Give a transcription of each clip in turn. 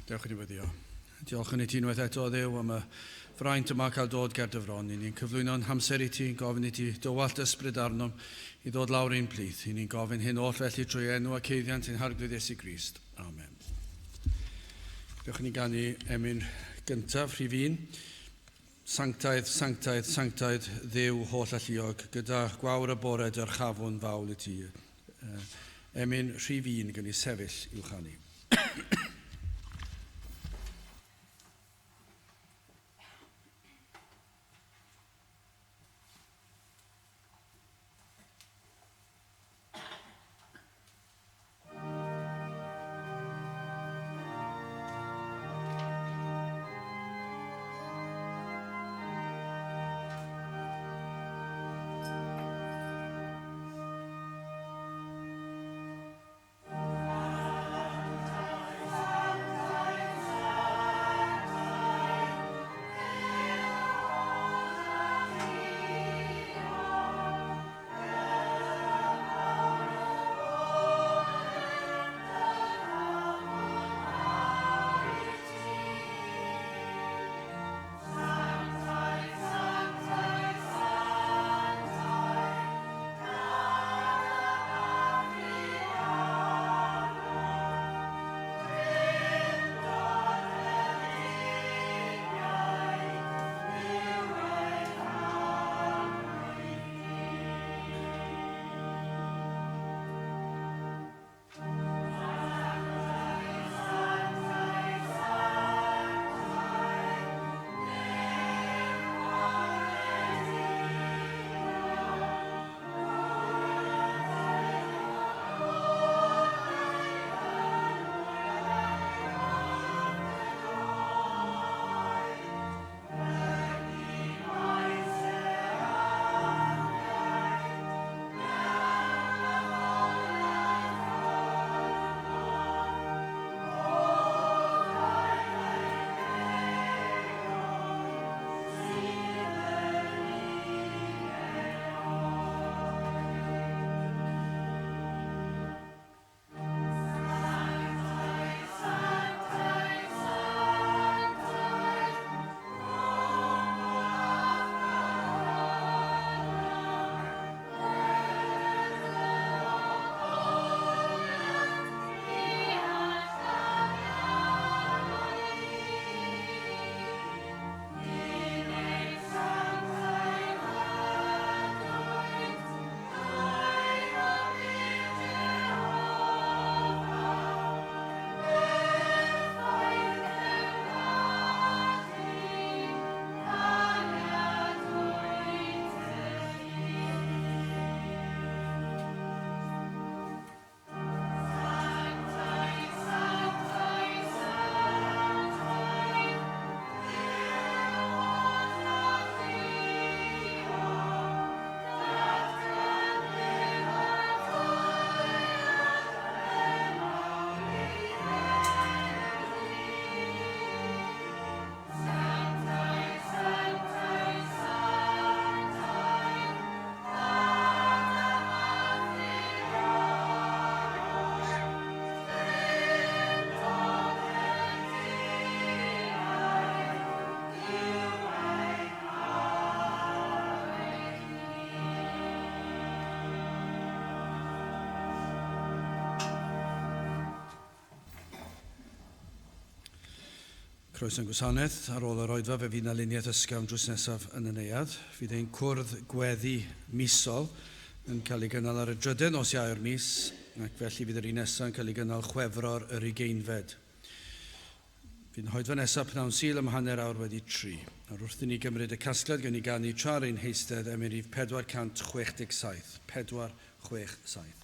Diolch yn fawr. Diolch yn i ti unwaith eto, Dduw, am y fraint yma cael dod ger dy fron. I ni'n cyflwyno'n hamser i ti, gofyn i ti dywallt ysbryd arnom i ddod lawr un plith. I ni'n gofyn hyn oll felly trwy enw a ceiddiant yn harglwydd Iesu Grist. Amen. Diolch yn i ganu emyn gyntaf, rhif 1. Sanctaidd, sanctaidd, sanctaidd, Dduw holl alluog, gyda gwawr y bored yr chafwn fawl i ti. Emyn rhif 1 gan i sefyll i'w chanu. Croeso'n gwasanaeth ar ôl yr oedfa fe fydd na luniaeth ysgafn drws nesaf yn y neuad. Fydd ein cwrdd gweddi misol yn cael ei gynnal ar y 3 nos Iau'r mis, ac felly fydd yr un nesaf yn cael ei gynnal Chwefror yr 20fed. Fydd hoedfa nesaf pnawn Sul am 3:30. Ar wrth i ni gymryd y casgliad gan i ganu tra'r ein heistedd am rhif 467. 467.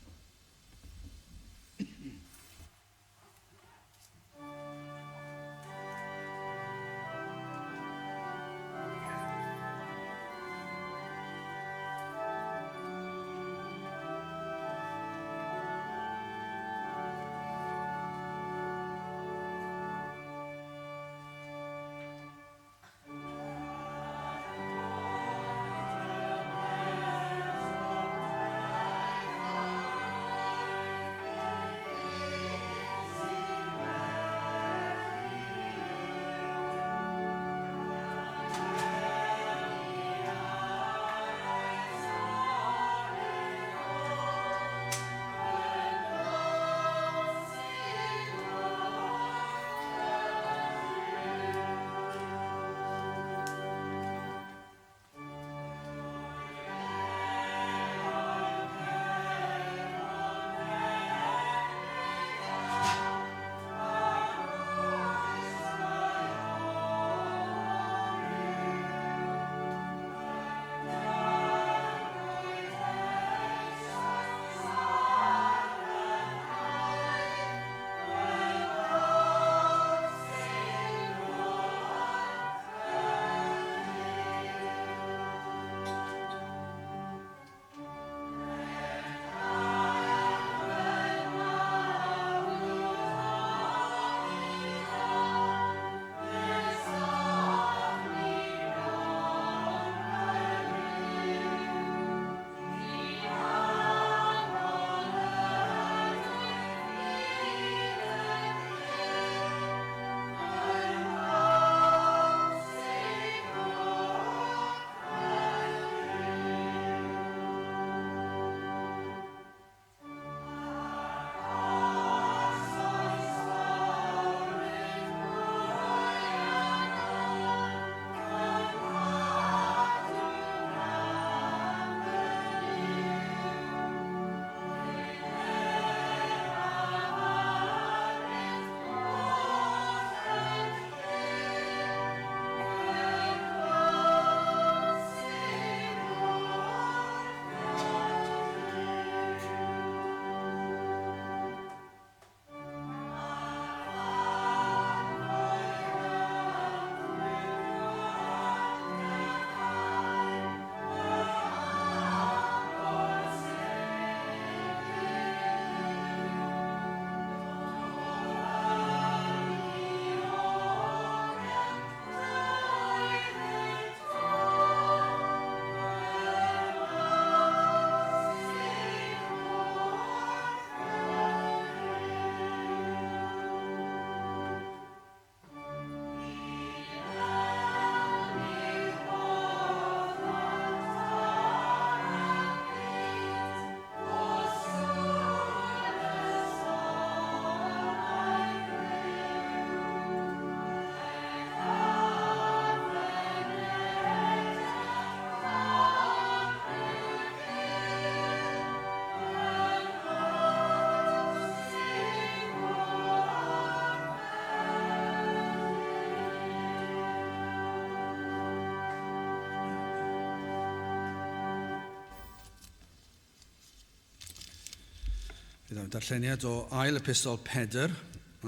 Bydd am darlleniad o ail epistol Pedr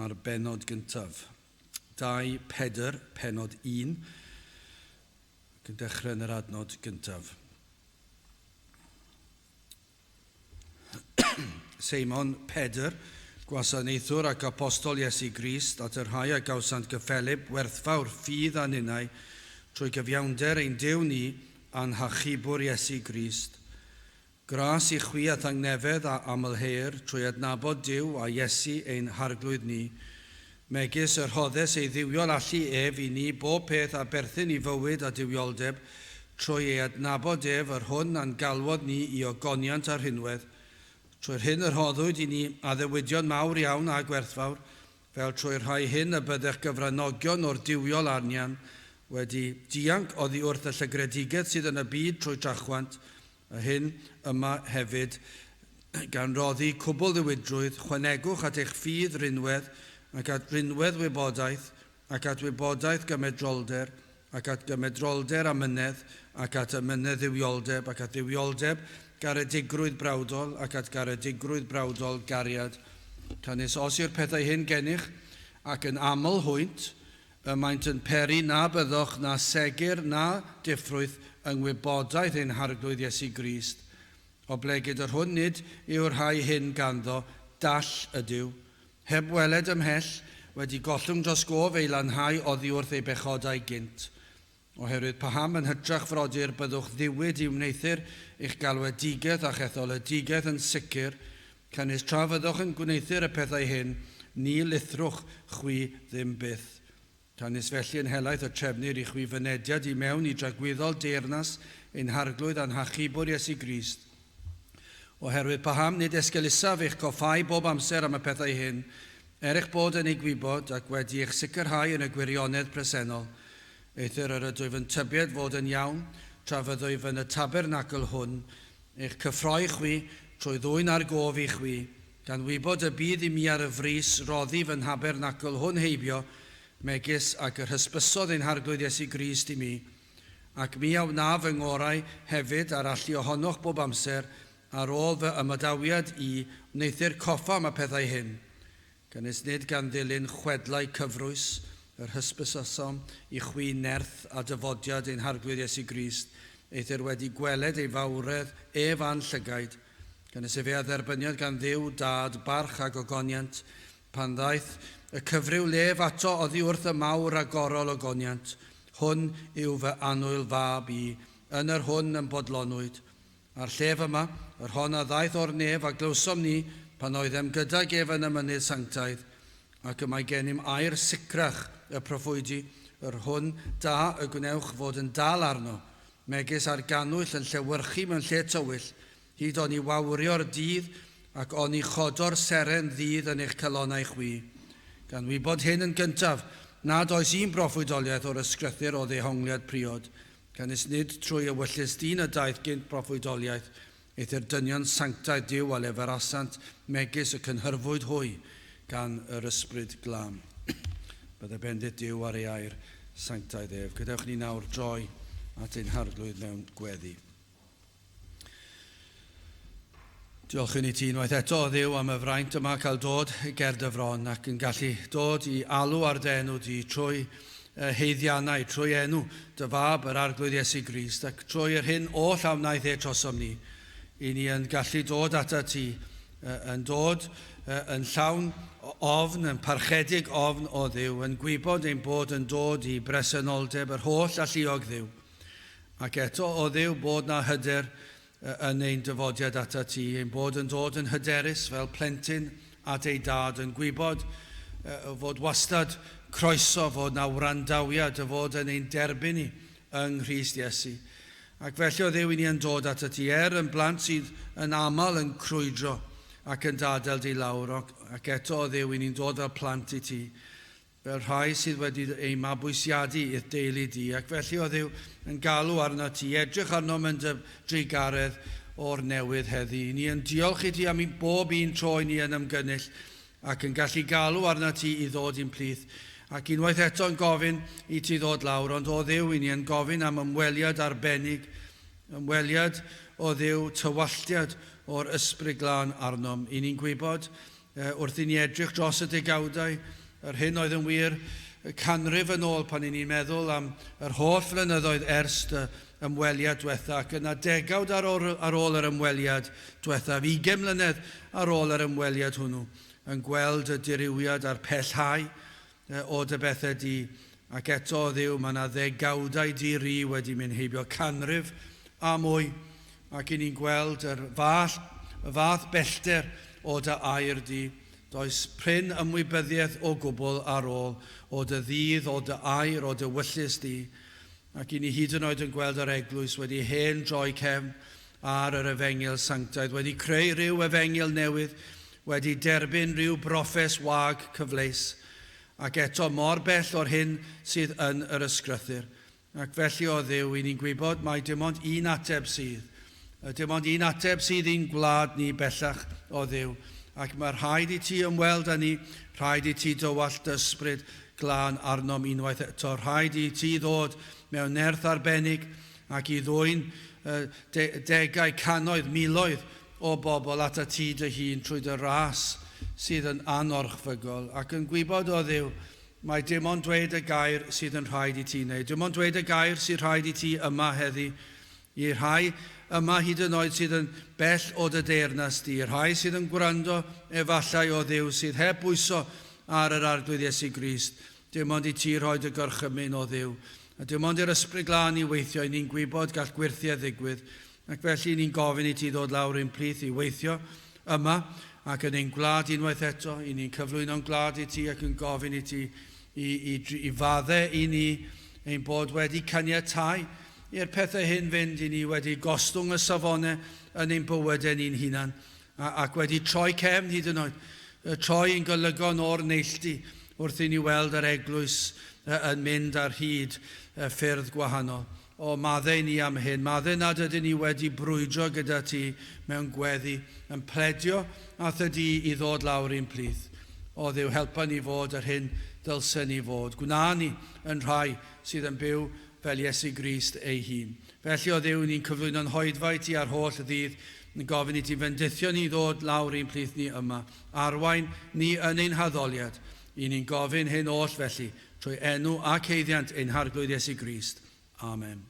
ar benod gyntaf. 2 Pedr, penod 1, ac yn dechrau yn yr adnod gyntaf. Seimon Pedr, gwasanaethwr ac apostol Iesu Grist, at yr rhai a gawsant gyffelib werthfawr ffydd a ninnau trwy gyfiawnder ein Duw ni a'n hachubwr Iesu Grist. Gras i chwi a thangnefedd a amlheir trwy adnabod Duw a Iesu ein harglwydd ni. Megis yr rhoddes ei ddiwiol allu ef i ni bob peth a berthyn i fywyd a diwioldeb trwy ei adnabod ef yr hwn a'n galwod ni i ogoniant ar hynwedd. Trwy'r hyn yr hoddwyd i ni addewidion mawr iawn a gwerthfawr, fel trwy'r rhai hyn y byddech gyfranogion o'r diwiol arnian wedi dianc oddi wrth y llygredigaeth sydd yn y byd trwy drachwant, a hyn yma hefyd gan roddi cwbl ddiwydrwydd, chwanegwch at eich ffydd rinwedd ac at rinwedd wybodaeth ac at wybodaeth gymedrolder ac at gymedrolder amynedd ac at amynedd ddiwioldeb ac at ddiwioldeb garedigrwydd brawdol ac at garedigrwydd brawdol gariad. Canis os yw'r pethau hyn gennych ac yn aml hwynt, y maent yn peri na byddwch na segir na diffrwydd yng ngwybodaeth ein harglwydd Iesu Grist. O ble gyda'r hwn nid yw'r rhai hyn ganddo, dall ydyw. Heb weled ymhell, wedi gollwng dros gof ei lanhau oddi wrth ei bechodau gynt. Oherwydd paham yn hytrach frodyr byddwch ddiwyd i wneithir eich galwedigaeth a chetholedigaeth yn sicr, canis tra fyddwch yn gwneithir y pethau hyn, ni lithrwch chwi ddim byth. Canis felly yn helaeth o trefnu'r i chwi fynediad i mewn i dragwyddol deyrnas ein harglwydd a'n hachubwr Iesu Grist. Oherwydd paham nid esgelusaf eich coffau bob amser am y pethau hyn, eich bod yn ei gwybod ac wedi eich sicrhau yn y gwirionedd presennol. Eithir yr ydwyf yn tybied fod yn iawn, tra fyddwyf yn y tabernacl hwn, eich cyffroi chwi trwy ddwyn ar gof i chwi, gan wybod y bydd i mi ar y frys roddi fy nhabernacl hwn heibio, megis ac yr hysbysodd ein harglwydd Iesu Grist i mi, ac mi awnaf fy ngorau hefyd ar allu ohonoch bob amser ar ôl fy ymadawiad i wneithir coffa am y pethau hyn, gynnes nid gan ddilyn chwedlau cyfrwys, yr hysbysosom i chwi nerth a dyfodiad ein harglwydd Iesu Grist, eithir wedi gweled ei fawredd ef a'n llygaid, gynnes ei fe a dderbyniad gan Dduw dad barch a gogoniant, pan ddaeth y cyfryw lef ato oddi wrth y mawr a gorol ogoniant. Hwn yw fy anwyl fab i, yn yr hwn yn bodlonwyd. A'r llef yma, yr hon a ddaeth o'r nef a glywsom ni pan oeddem gydag ef yn y mynydd sanctaidd, ac y mae gennym air sicrach y proffwydi, yr hwn da y Gwnewch fod yn dal arno, megis ar ganwyll yn llewyrchu mewn lle tywyll, hyd o'n i wawrio'r dydd ac o'n i chodo'r seren ddydd yn eich calonau chwi. Gan wybod hyn yn gyntaf, nad oes un broffwydoliaeth o'r ysgrythyr o ddehongliad priod, gan is nid trwy y wyllus dyn y daeth gynt broffwydoliaeth, eithir dynion sanctaidd Duw a leferasant megis y cynhyrfwyd hwy gan yr ysbryd glam. Bydde bendit Duw ar ei air sanctaidd ef. Gadewch ni nawr droi at ein harglwydd mewn gweddi. Diolch yn i ti unwaith eto o Dduw am y fraint yma cael dod i Gerdyfron ac yn gallu dod i alw ar denw di trwy heiddiannau, trwy enw dy fab yr arglwydd Iesu Grist ac trwy yr hyn o llawnaeth e trosom ni. I ni yn gallu dod ata ti, yn dod yn llawn ofn, yn parchedig ofn o Dduw, yn gwybod ein bod yn dod i bresenoldeb yr holl alluog Dduw. Ac eto o Dduw bod na hyder yn ein dyfodiad ata ti, ein bod yn dod yn hyderus fel plentyn at ei dad, yn gwybod fod wastad croeso, fod na wrandawiad, fod yn ein derbyn ni yng Nghrist Iesu. Ac felly o Dduw i ni yn dod ata ti, yn blant sydd yn aml yn crwydro ac yn dadel di lawr, ac eto o Dduw i ni'n dod fel plant i ti, fel rhai sydd wedi ei mabwysiadu i'r deulu di, ac felly o Dduw yn galw arno ti, edrych arno mynd y drigaredd o'r newydd heddi. Ni yn diolch i ti am bob un tro ni yn ymgynnull, ac yn gallu galw arno ti i ddod i'n plith. Ac unwaith eto yn gofyn i ti ddod lawr, ond o Dduw i ni yn gofyn am ymweliad arbennig ymweliad o Dduw, tywalliad o'r ysbryd glân arnom. I ni'n gwybod, wrth i ni edrych dros y degawdau, yr hyn oedd yn wir canrif yn ôl pan ni'n meddwl am yr holl flynyddoedd ers ymweliad diwetha, ac yna degawd ar ôl yr ymweliad diwetha, 20 mlynedd ar ôl yr ymweliad hwnnw, yn gweld y diriwiad a'r pellhau o dy bethau di. Ac eto o Dduw, mae yna ddegawdau di-ri wedi mynd heibio canrif a mwy, ac i ni'n gweld y fath bellter o dy air di. Does pryn ymwybyddiaeth o gwbl ar ôl o dy ddydd, o dy air, o dy wyllus di. Ac i ni hyd yn oed yn gweld yr eglwys wedi hen droi cefn ar yr efengyl sanctaidd, wedi creu rhyw efengyl newydd, wedi derbyn rhyw broffes wag cyfleus, ac eto mor bell o'r hyn sydd yn yr ysgrythyr. Ac felly o Dduw, i ni'n gwybod mae dim ond un ateb sydd. Dim ond un ateb sydd i'n gwlad ni bellach o Dduw. Ac mae rhaid i ti ymweld â ni, rhaid i ti dywallt ysbryd glân arnom unwaith eto. Rhaid i ti ddod mewn nerth arbennig ac i ddwyn degau, cannoedd, miloedd o bobl at y ti dy hun trwy dy ras sydd yn anorchfygol. Ac yn gwybod o Dduw, mae dim ond dweud y gair sydd yn rhaid i ti wneud. Dim ond dweud y gair sydd rhaid i ti yma heddi. I rhai yma hyd yn oed sydd yn bell o dy deyrnas di. Rhai sydd yn gwrando efallai o Dduw sydd heb bwyso ar yr arglwydd Iesu Grist. Dim ond i ti roed y gorchymyn o Dduw. A dim ond i'r ysbryd glân i weithio, i ni'n gwybod gall gwirthiau ddigwydd. Ac felly ni'n gofyn i ti ddod lawr i'n plith i weithio yma ac yn ein gwlad unwaith eto. I ni'n cyflwyno'n gwlad i ti ac yn gofyn i ti i faddau i ni ein bod wedi caniatáu i'r pethau hyn fynd, i ni wedi gostwng y safonau yn ein bywydau ni'n hunan ac wedi troi cefn hyd yn oed, troi yn golygon o'r neilltu wrth i ni weld yr eglwys yn mynd ar hyd ffyrdd gwahanol. O maddau ni am hyn, maddau nad ydyn ni wedi brwydro gyda ti mewn gweddi, yn pledio ath ydi i ddod lawr i'n plith. O Dduw, helpa ni fod yr hyn dylsen ni fod. Gwna ni yn rhai sydd yn byw fel Iesu Grist ei hun. Felly o Dduw, ni'n cyflwyno'n hoedfa i ti ar holl ddydd, yn gofyn i ti fendithio ni ddod lawr i'n plith ni yma. Arwain ni yn ein haddoliad. I ni'n gofyn hyn oll felly, trwy enw ac heiddiant ein harglwydd Iesu Grist. Amen.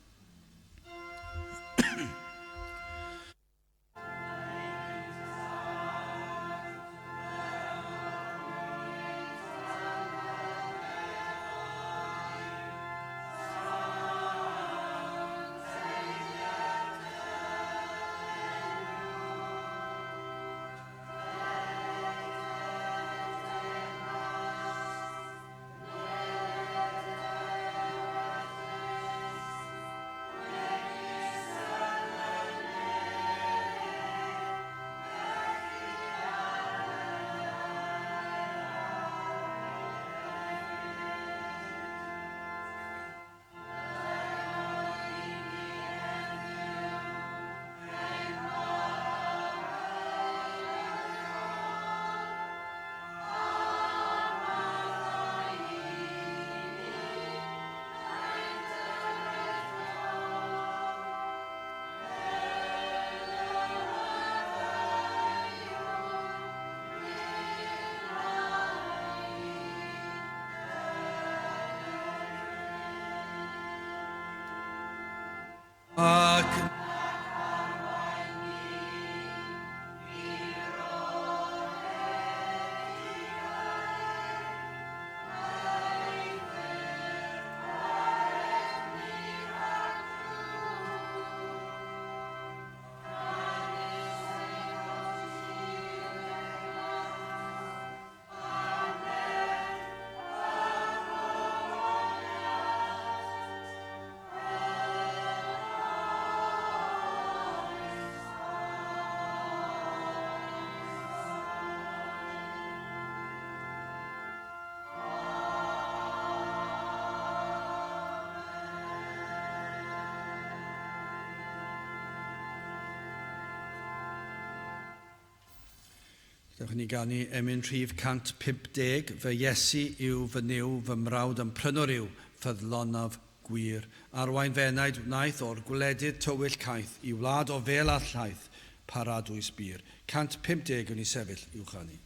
Dewch ni ganu emyn rhif 150, fy Iesu yw fy niw, fy mrawd yn prynwr yw, ffyddlonaf gwir. Arwain fenaid wnaeth o'r gwledydd tywyll caeth I wlad o fel a llaeth paradwys bir. 150 yn ei sefyll uwch â ni.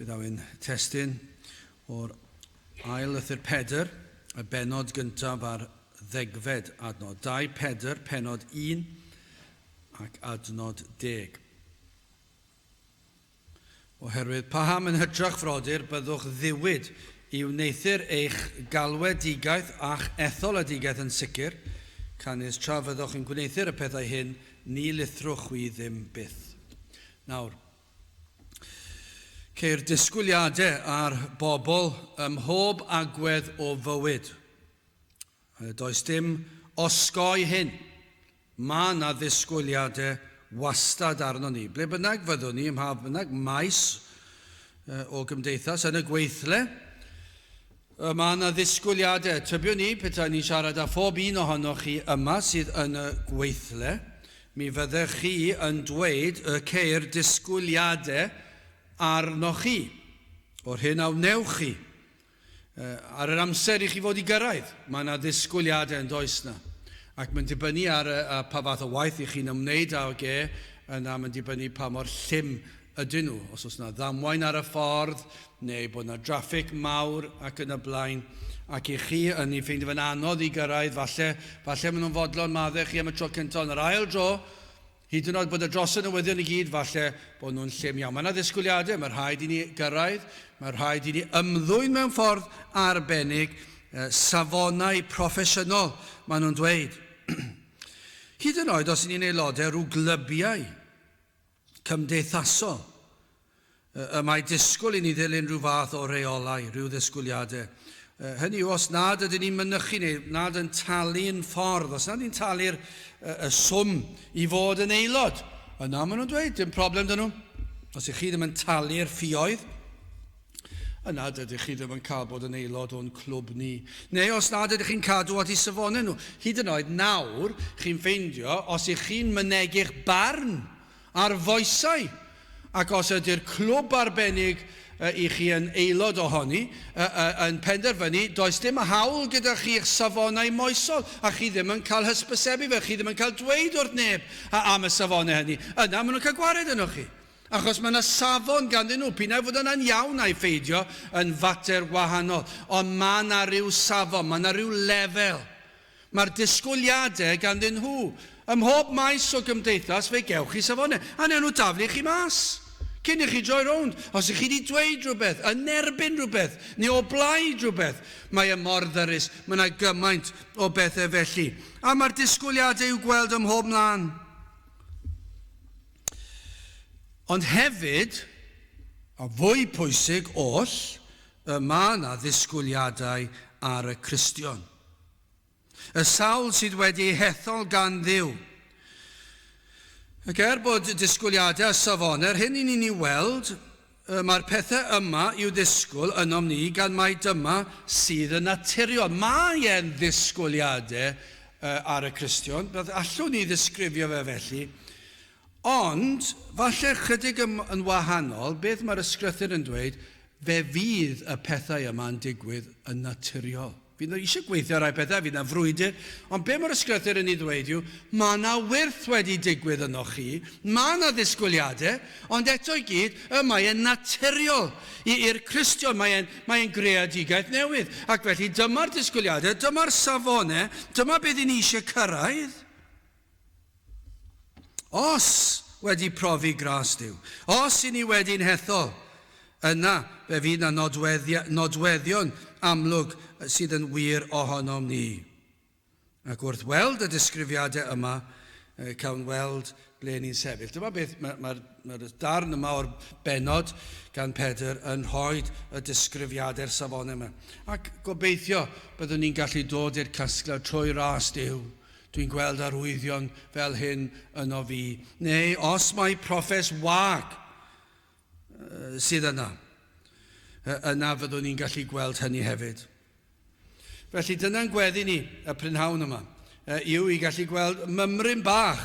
Bydd awyn testyn o'r ail lythyr Pedr, y benod gyntaf ar 10 adnod. 2 Pedr, penod 1 ac adnod 10. Oherwydd paham yn hytrach frodyr byddwch ddiwyd I wneithir eich galwedigaeth a'ch etholedigaeth yn sicr, canys tra fyddwch yn gwneithir y pethau hyn, ni lithrwch wi ddim byth. Nawr, ceir disgwyliadau ar bobl ym mhob agwedd o fywyd. Does dim osgoi hyn. Mae yna ddisgwyliadau wastad arno ni. Ble bynnag fyddwn ni, ym mha bynnag maes o gymdeithas yn y gweithle, mae yna ddisgwyliadau. Tybiwn ni, petai ni siarad â phob un ohonoch chi yma sydd yn y gweithle, mi fyddech chi yn dweud y ceir disgwyliadau arnoch chi, o'r hyn a wnewch chi, ar yr amser I chi fod I gyrraedd. Mae yna ddisgwyliadau yn does na. Ac mae'n dibynnu ar pa fath o waith I chi'n ymwneud â o ge, yna mae'n dibynnu pa mor llym ydyn nhw. Os oes yna ddamwain ar y ffordd, neu bod yna draffig mawr ac yn y blaen, ac I chi yn ei ffeindio fe'n anodd I gyrraedd, falle maen nhw'n fodlon maddau chi am y tro cyntaf yn yr ail dro, hyd yn oed bod y dros y newyddion I gyd, falle bod nhw'n llym iawn. Mae yna ddisgwyliadau, mae rhaid I ni gyrraedd, mae rhaid I ni ymddwyn mewn ffordd arbennig, safonau proffesiynol, maen nhw'n dweud. Hyd yn oed os ni'n aelodau rhyw glybiau cymdeithasol, mae disgwyl I ni ddilyn rhyw fath o reolau, rhyw ddisgwyliadau. Hynny yw, os nad ydyn ni'n mynychu neu nad yn talu'n ffordd, os nad ni'n talu'r swm I fod yn aelod, yna maen nhw'n dweud, dim problem dyn nhw. Os ych chi ddim yn talu'r ffioedd, yna ydych chi ddim yn cael bod yn aelod o'n clwb ni. Neu os nad ydych chi'n cadw at I safonau nhw. Hyd yn oed nawr, chi'n ffeindio, os ych chi'n mynegu'ch barn ar foesau, ac os ydy'r clwb arbennig I chi yn aelod ohoni, yn penderfynu, does dim hawl gyda chi'ch safonau moesol, a chi ddim yn cael hysbysebu fe, chi ddim yn cael dweud wrth neb am y safonau hynny. Yna maen nhw'n cael gwared yno chi. Achos mae yna safon ganddyn nhw. P'un fod yna'n iawn a'i pheidio yn fater wahanol. Ond mae yna rhyw safon, mae yna rhyw lefel. Mae'r disgwyliadau ganddyn nhw. Ym mhob maes o gymdeithas fe gewch chi safonau. A newn nhw daflu chi mas. Cyn i chi droi rownd, os ych chi wedi dweud rhywbeth, yn erbyn rhywbeth, neu o blaid rhywbeth, mae y mor ddyrus, mae yna gymaint o bethau felly. A mae'r disgwyliadau i'w gweld ym mhob man. Ond hefyd, a fwy pwysig oll, mae yna ddisgwyliadau ar y Cristion. Y sawl sydd wedi hethol gan Dduw. Ac bod disgwyliadau a safonau, hyn i ni'n ei weld, mae'r pethau yma i'w ddisgwyl ynom ni gan mai dyma sydd yn naturiol. Mae e'n ddisgwyliadau ar y Cristion, bydd allwn ni ddisgrifio fe felly, ond falle chydig yn wahanol, beth mae'r ysgrythur yn dweud, fe fydd y pethau yma'n digwydd yn naturiol. Fi'n eisiau gweithio rai pethau, fi'n na frwydr, ond be mae'r ysgrythur yn ei ddweud yw, mae yna wyrth wedi digwydd yno chi, mae yna ddisgwyliadau, ond eto i gyd, mae e'n naturiol i'r Cristion, mae e'n greadigaeth newydd. Ac felly dyma'r disgwyliadau, dyma'r safonau, dyma beth i ni eisiau cyrraedd. Os wedi profi gras Duw, os i ni wedi'n hethol, yna fe fydd na nodweddion amlwg sydd yn wir ohonom ni. Ac wrth weld y disgrifiadau yma, cawn weld ble ni'n sefyll. Dyma beth mae'r darn yma o'r benod gan Pedr yn rhoi y disgrifiadau'r safon yma. Ac gobeithio byddwn ni'n gallu dod i'r casgliad trwy ras Duw. Dwi'n gweld arwyddion fel hyn yno fi. Neu os mae proffes wag sydd yna fyddwn ni'n gallu gweld hynny hefyd. Felly dyna'n gweddi ni, y prynhawn yma, yw i gallu gweld mymryn bach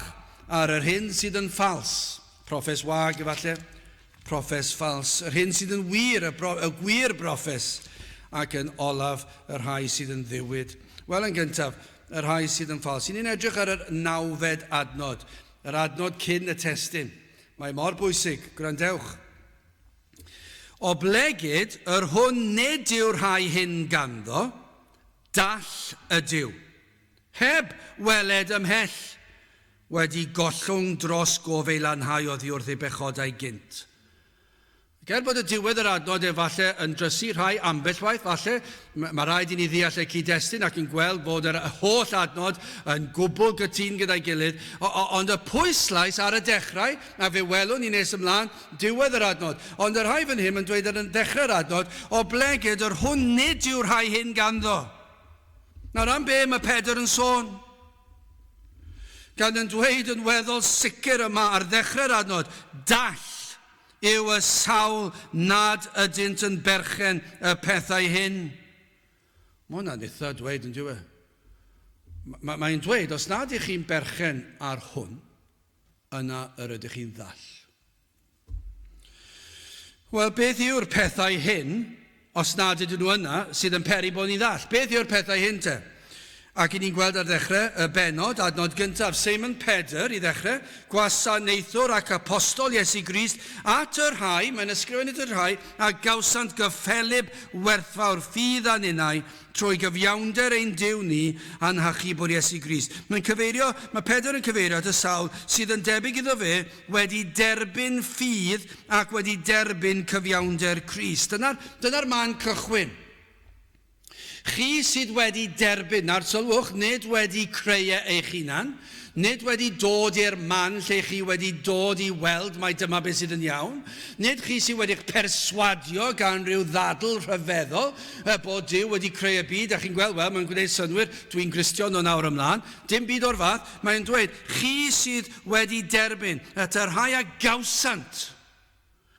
ar yr hyn sydd yn ffals. Proffes wag efallai, proffes ffals. Yr hyn sydd yn wir, y gwir broffes, ac yn olaf yr rhai sydd yn ddiwyd. Wel, yn gyntaf, yr rhai sydd yn ffals. Ni'n edrych ar yr 9fed adnod, yr adnod cyn y testun. Mae mor bwysig, gwrandewch. O blegyd, yr hwn nid yw'r rhai hyn ganddo, dall ydyw. Heb weled ymhell, wedi gollwng dros gofei lanhau oddi wrth ei bechodau gynt. Ger bod y diwedd yr adnod efallai yn drysu rhai ambell waith, falle mae rhaid i ni ddeall y cyd-destun ac yn gweld bod yr holl adnod yn gwbl gytun gyda'i gilydd, ond y pwyslais ar y dechrau, a fe welwn ni nes ymlaen, diwedd yr adnod. Ond yr rhai fan hyn yn dweud ar y dechrau'r adnod, o blegyd yr hwn nid yw'r rhai hyn ganddo. Nawr am be mae Pedr yn sôn? Gan yn dweud yn weddol sicr yma ar ddechrau'r adnod, dall yw y sawl nad ydynt yn berchen y pethau hyn. Mae hwnna'n eitha dweud yn diwedd. Mae'n dweud, os nad ych chi'n berchen ar hwn, yna yr ydych chi'n ddall. Wel, beth yw'r pethau hyn, os nad ydyn nhw yna, sydd yn peri bod ni'n ddall? Beth yw'r pethau hyn te? Ac i ni'n gweld ar ddechrau y benod, adnod gyntaf, Simon Pedr i ddechrau, gwasanaethwr ac apostol Iesu Grist, at yr rhai, mae'n ysgrifennu yr rhai, a gawsant gyffelib werthfawr ffydd a ninnau, trwy gyfiawnder ein Duw ni a'n hachubwr Iesu Grist. Mae Pedr yn cyfeirio at y sawl sydd yn debyg iddo fe wedi derbyn ffydd ac wedi derbyn cyfiawnder Crist. Dyna'r man cychwyn. Chi sydd wedi derbyn, na'r sylwch, nid wedi creu eich hunan, nid wedi dod i'r man lle chi wedi dod i weld mai dyma beth sydd yn iawn, nid chi sydd wedi'ch perswadio gan rhyw ddadl rhyfeddol bod Duw wedi creu y byd, a chi'n gweld, wel, mae'n gwneud synwyr, dwi'n Gristion o nawr ymlaen, dim byd o'r fath, mae'n dweud, chi sydd wedi derbyn, at yr rhai a gawsant,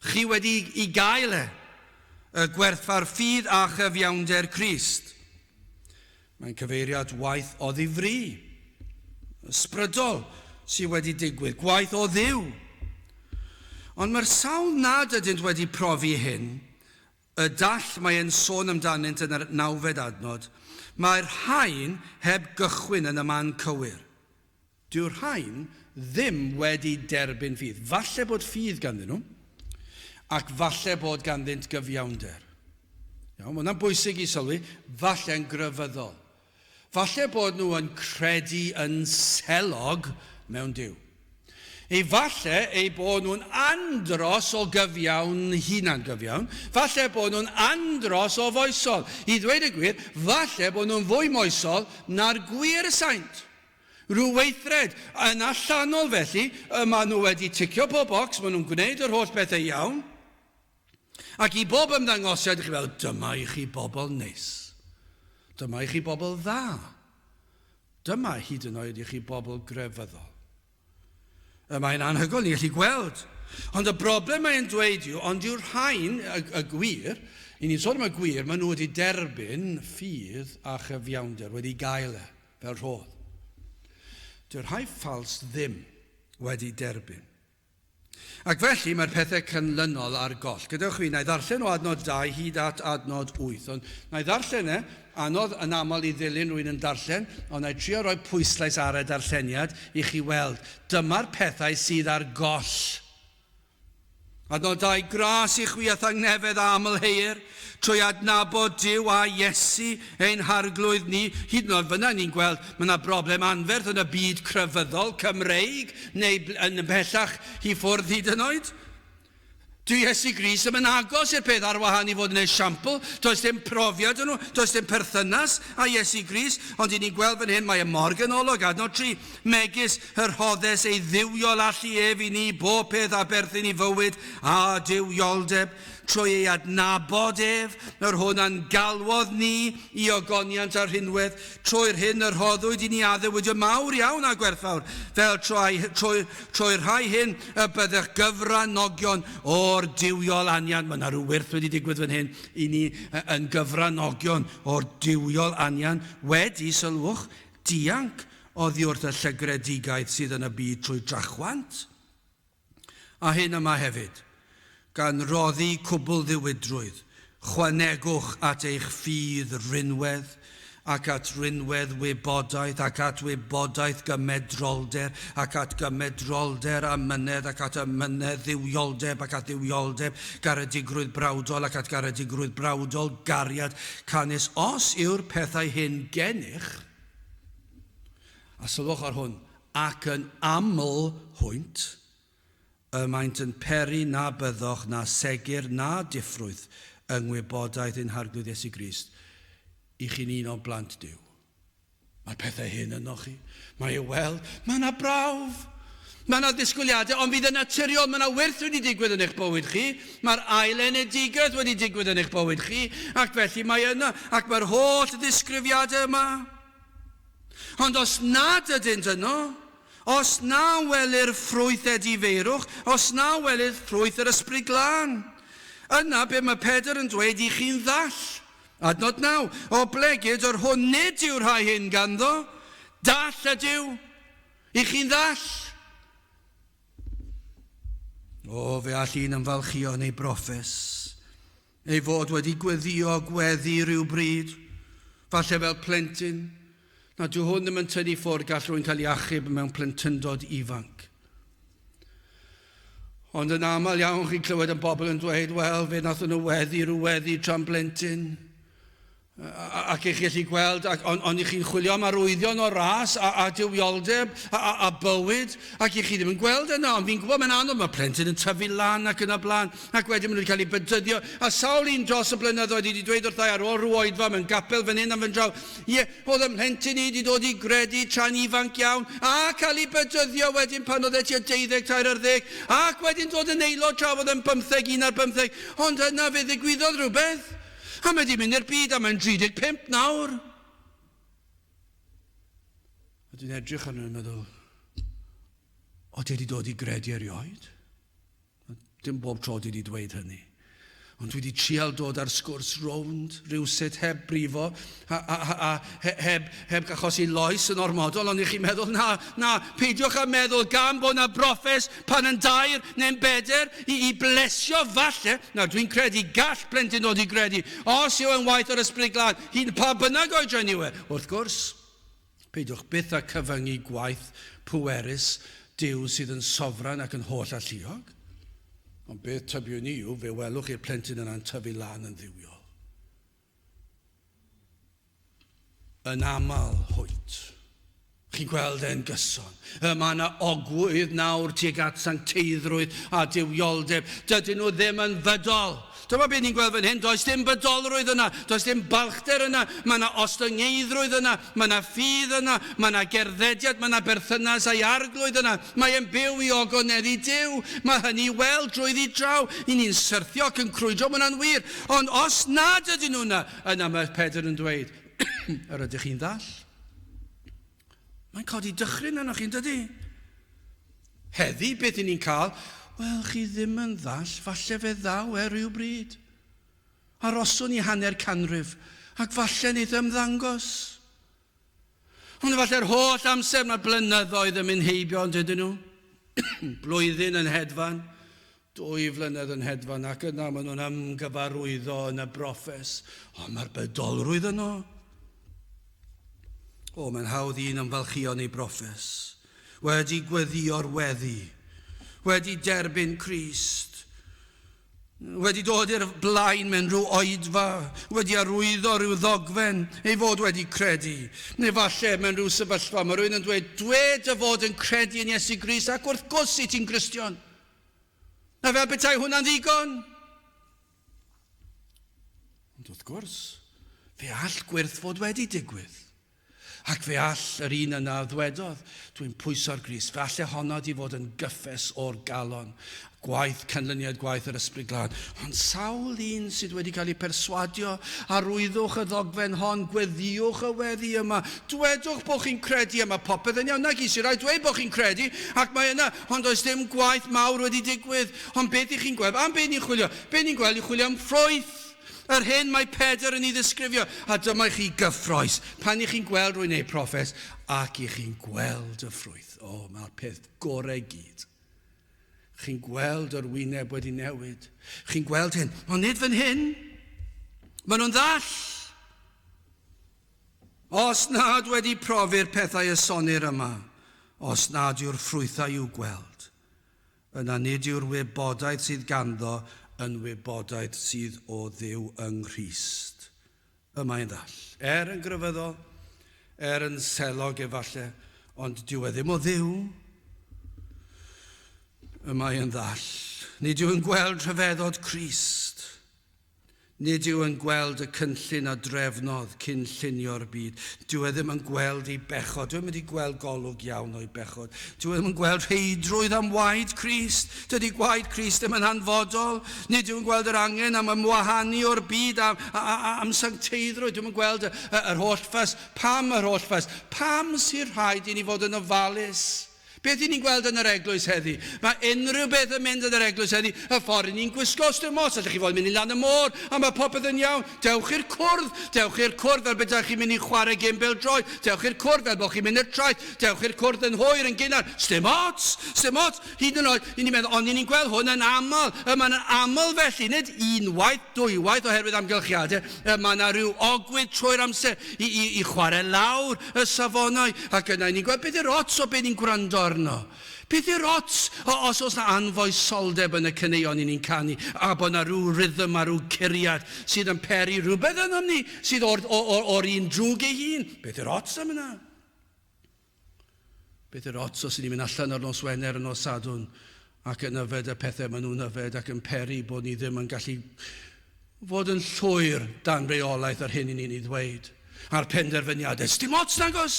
chi wedi i gael y gwerthfawr ffydd a chyfiawnder Crist. Mae'n cyfeiriad waith o ddifri, ysbrydol sydd wedi digwydd, gwaith o Dduw. Ond mae'r sawl nad ydynt wedi profi hyn, y dall mae'n sôn amdanynt yn yr 9fed adnod, mae'r rhain heb gychwyn yn y man cywir. Dyw'r rhain ddim wedi derbyn ffydd. Falle bod ffydd ganddyn nhw, ac falle bod ganddynt gyfiawnder. Iawn, mae hwnna'n bwysig i sylwi, falle'n grefyddol. Falle bod nhw yn credu yn selog mewn Duw. Falle ei bod nhw'n andros o gyfiawn, hunan gyfiawn, falle bod nhw'n andros o foesol. I ddweud y gwir, falle bod nhw'n fwy moesol na'r gwir saint. Rhyw weithred yn allanol felly, maen nhw wedi ticio pob bocs, maen nhw'n gwneud yr holl bethau iawn, ac i bob ymddangosiad, chi fel, dyma i chi bobl neis. Dyma i chi bobl dda. Dyma hyd yn oed i chi bobl grefyddol. Mae'n anhygoel, ni'n gallu gweld. Ond y broblem mae'n dweud yw, ond yw'r rhain, y gwir, i ni'n sôn am y gwir, maen nhw wedi derbyn ffydd a chyfiawnder, wedi gael fel rhodd. Dyw'r rhai ffals ddim wedi derbyn. Ac felly mae'r pethau canlynol ar goll. Gadewch fi, na i ddarllen o adnod 2 hyd at adnod 8. Ond na i ddarllen anodd yn aml i ddilyn rwy'n yn darllen, ond na i trio roi pwyslais ar y darlleniad i chi weld. Dyma'r pethau sydd ar goll. Adnod 2, gras i chwiath angnefedd aml heir, trwy adnabod Duw a Iesu ein harglwydd ni. Hyd yn oed fyna ni'n gweld, mae yna broblem anferth yn y byd crefyddol, Cymreig, neu yn bellach i ffwrdd hyd yn oed. Dwi Iesu Grist yn agos i'r peth ar wahân i fod yn esiampl. Does dim profiad yn nhw, does dim perthynas a Iesu Grist, ond i ni'n gweld fan hyn, mae y mor ganolog, adnod 3, megis yr rhoddes ei ddiwiol allu ef i ni, bob peth a berthyn i fywyd a dywioldeb, trwy ei adnabod ef, yr hwnna'n galwodd ni i ogoniant ar hynwedd, trwy'r hyn yr rhoddwyd i ni addewyd y mawr iawn a gwerthfawr, fel trwy'r rhai hyn y byddech gyfranogion o'r diwiol anian. Mae yna rhyw wyrth wedi digwydd fan hyn i ni yn gyfranogion o'r diwiol anian, wedi sylwch dianc oddi wrth y llygredigaeth sydd yn y byd trwy drachwant. A hyn yma hefyd, gan roddi cwbl ddiwydrwydd, chwanegwch at eich ffydd rinwedd, ac at rinwedd wybodaeth, ac at wybodaeth gymedrolder, ac at gymedrolder amynedd, ac at amynedd ddiwioldeb, ac at ddiwioldeb garedigrwydd brawdol, ac at garedigrwydd brawdol gariad canis. Os yw'r pethau hyn gennych, a sylwch ar hwn, ac yn aml hwynt, maent yn peri na byddoch na segur na diffrwydd yng ngwybodaeth ein harglwydd Iesu Grist i chi'n un o blant Duw. Mae'r pethau hyn yno chi. Mae ei weld, mae yna brawf, mae yna ddisgwyliadau, ond fydd yn naturiol, mae yna wyrth wedi digwydd yn eich bywyd chi, mae'r ail enedigaeth wedi digwydd yn eich bywyd chi, ac felly mae yna, ac mae'r holl ddisgrifiadau yma. Ond os nad ydynt yno, os na welir ffrwyth edifeirwch, os na welir ffrwyth yr ysbryd glân, yna be mae Pedr yn dweud i chi'n ddall. Adnod 9, o blegyd o'r hwn nid yw'r rhai hyn ganddo, dall ydyw, i chi'n ddall. O, fe all un yn falchio neu broffes, ei fod wedi gweddio gweddi rhyw bryd, falle fel plentyn. Na, dyw hwn ddim yn tynnu ffwrdd gall rwy'n cael ei achub mewn plentyndod ifanc. Ond yn aml iawn chi'n clywed yn bobl yn dweud, wel, fe nath nhw rhyw weddi tra'n blentyn. Ac eich gallu gweld, ond chi'n chwilio am arwyddion o ras a dywioldeb a bywyd, ac eich chi ddim yn gweld yna, ond fi'n gwybod mae'n anodd, mae plentyn yn tyfu lan ac yn y blaen, ac wedyn maen nhw'n cael ei bydyddio, a sawl un dros y blynyddoedd wedi dweud wrthai ar ôl rhyw oedfa mewn Nghapel fan hyn am fy draw, oedd y mhlentyn i wedi dod i gredu tra'n ifanc iawn, a cael ei bydyddio wedyn pan oedd eti 12 ac wedyn dod yn aelod tra oedd yn 15, 1 ar 15, ond yna fe ddigwyddodd rhywbeth. A mae di mynd i'r byd a mae'n 35 nawr. A dwi'n edrych arno yn meddwl, o, di wedi dod i gredu erioed? Dim bob tro di wedi dweud hynny. Ond dwi wedi trial dod ar sgwrs rownd, rywsut heb brifo, a heb achosi loes yn ormodol, ond i chi meddwl, na, peidiwch a meddwl gan bod na broffes pan yn 2 neu'n 4 i blesio falle. Na, dwi'n credu gall plentyn dod i gredu, os yw yn waith o'r ysbryd glân, hyn pa bynnag oedran yw e. Wrth gwrs, peidiwch byth a cyfyngu gwaith pwerus Duw sydd yn sofran ac yn holl alluog. Ond beth tybiwn ni yw, fe welwch i'r plentyn yna'n tyfu lan yn ddiwiol. Yn aml hwyt. Chi'n gweld e'n gyson. Mae yna ogwydd nawr tuag at sancteiddrwydd a dywioldeb. Dydyn nhw ddim yn fydol. Dyma beth ni'n gweld fan hyn, does dim bydolrwydd yna, does dim balchder yna, mae yna ostyngeidrwydd yna, mae yna ffydd yna, mae yna gerddediad, mae yna berthynas a'i arglwydd yna, mae e'n byw i ogoneddu Duw, mae hynny weld drwyddi draw, ni'n syrthio ac yn crwydro, mae hwnna'n wir, ond os nad ydyn nhw yna mae Pedr yn dweud, yr ydych chi'n ddall? Mae'n codi dychryn yna chi'n dydi? Heddi beth ni'n cael, wel, chi ddim yn ddall, falle fe ddaw rhywbryd. Aroswn ni hanner canrif, ac falle ni ddim ddangos. Ond falle'r holl amser mae blynyddoedd yn mynd heibio, ond dydyn nhw. Blwyddyn yn hedfan, 2 flynedd yn hedfan, ac yna maen nhw'n ymgyfarwyddo yn y broffes. O, mae'r bydolrwydd yno. O, mae'n hawdd un ymfalchion ei broffes. Wedi gweddio'r weddi. Wedi derbyn Crist, wedi dod i'r blaen mewn rhyw oedfa, wedi arwyddo rhyw ddogfen, ei fod wedi credu, neu falle mewn rhyw sefyllfa, mae rhywun yn dweud, dwed y fod yn credu yn Iesu Grist, ac wrth gwrs i ti'n Gristion. Na fel petai hwnna'n ddigon? Ond wrth gwrs, fe all gwirth fod wedi digwydd. Ac fe all yr un yna ddwedodd, dwi'n pwyso'r Grist, fe all honno di fod yn gyffes o'r galon, gwaith, canlyniad gwaith yr ysbryd glân. Ond sawl un sydd wedi cael ei perswadio, arwyddwch y ddogfen hon, gweddiwch y weddi yma, dwedwch bod chi'n credu yma, popeth yn iawn, nag eisiau rhaid dweud bod chi'n credu, ac mae yna, ond oes dim gwaith mawr wedi digwydd, ond beth i chi'n gweld, am beth ni'n chwilio? Beth ni'n gweld, ni'n chwilio am ffrwyth. Yr hyn mae Pedr yn ei ddisgrifio, a dyma chi gyffroes, pan i chi'n gweld rwy'n ei proffes, ac i chi'n gweld y ffrwyth. O, mae'r peth gorau gyd. Chi'n gweld yr wyneb wedi newid. Chi'n gweld hyn, ond nid fan hyn, maen nhw'n ddall. Os nad wedi profi'r pethau ysonir yma, os nad yw'r ffrwythau i'w gweld, yna nid yw'r wybodaeth sydd ganddo yn wybodaeth sydd o Dduw yng Nghrist. Mae'n ddall. Yn gryfeddol, yn selog efallai, ond dyw e ddim o Dduw. Mae'n ddall. Nid yw'n gweld rhyfeddod Crist. Nid yw'n gweld y cynllun a drefnodd cyn llunio'r byd. Dyw e ddim yn gweld ei bechod. Dyw e ddim wedi gweld golwg iawn o'i bechod. Dyw e ddim yn gweld rheidrwydd am waed Crist. Dydy gwaed Crist ddim yn hanfodol. Nid yw'n gweld yr angen am ymwahanu o'r byd am sancteiddrwydd. Dyw e ddim yn gweld yr holl ffys. Pam yr holl ffys? Pam sy'n rhaid i ni fod yn ofalus? Beth i ni'n gweld yn yr eglwys heddi? Mae unrhyw beth yn mynd yn yr eglwys heddi, y ffordd ni'n gwisgo os dim os, allech chi fod yn mynd i lan y môr, a mae popeth yn iawn. Dewch i'r cwrdd fel beth chi'n mynd i chwarae gimbel droed, dewch i'r cwrdd fel bod chi'n mynd i'r traeth, dewch i'r cwrdd yn hwyr yn gynnar. Sdim ots, hyd yn oed, ni'n meddwl, ond ni'n gweld hwn yn aml, mae'n aml felly, nid unwaith, dwywaith oherwydd amgylchiadau, mae yna rhyw ogwydd trwy'r amser i chwarae lawr y safonau, ac yna ni'n gweld beth yw'r ots o beth ni'n gwrando arno. Beth yw'r ots os oes na anfoesoldeb yn y caneuon ni'n canu, a bod na rhyw rhythm a rhyw curiad sydd yn peri rhywbeth yn ni, sydd o'r un drwg ei hun. Beth yw'r ots am yna? Beth yw'r ots os ni'n mynd allan ar nos Wener yn nos Sadwrn, ac yn yfed y pethau maen nhw'n yfed, ac yn peri bod ni ddim yn gallu fod yn llwyr dan reolaeth ar hyn i ni'n ei ddweud. A'r penderfyniadau, sdim ots nagos.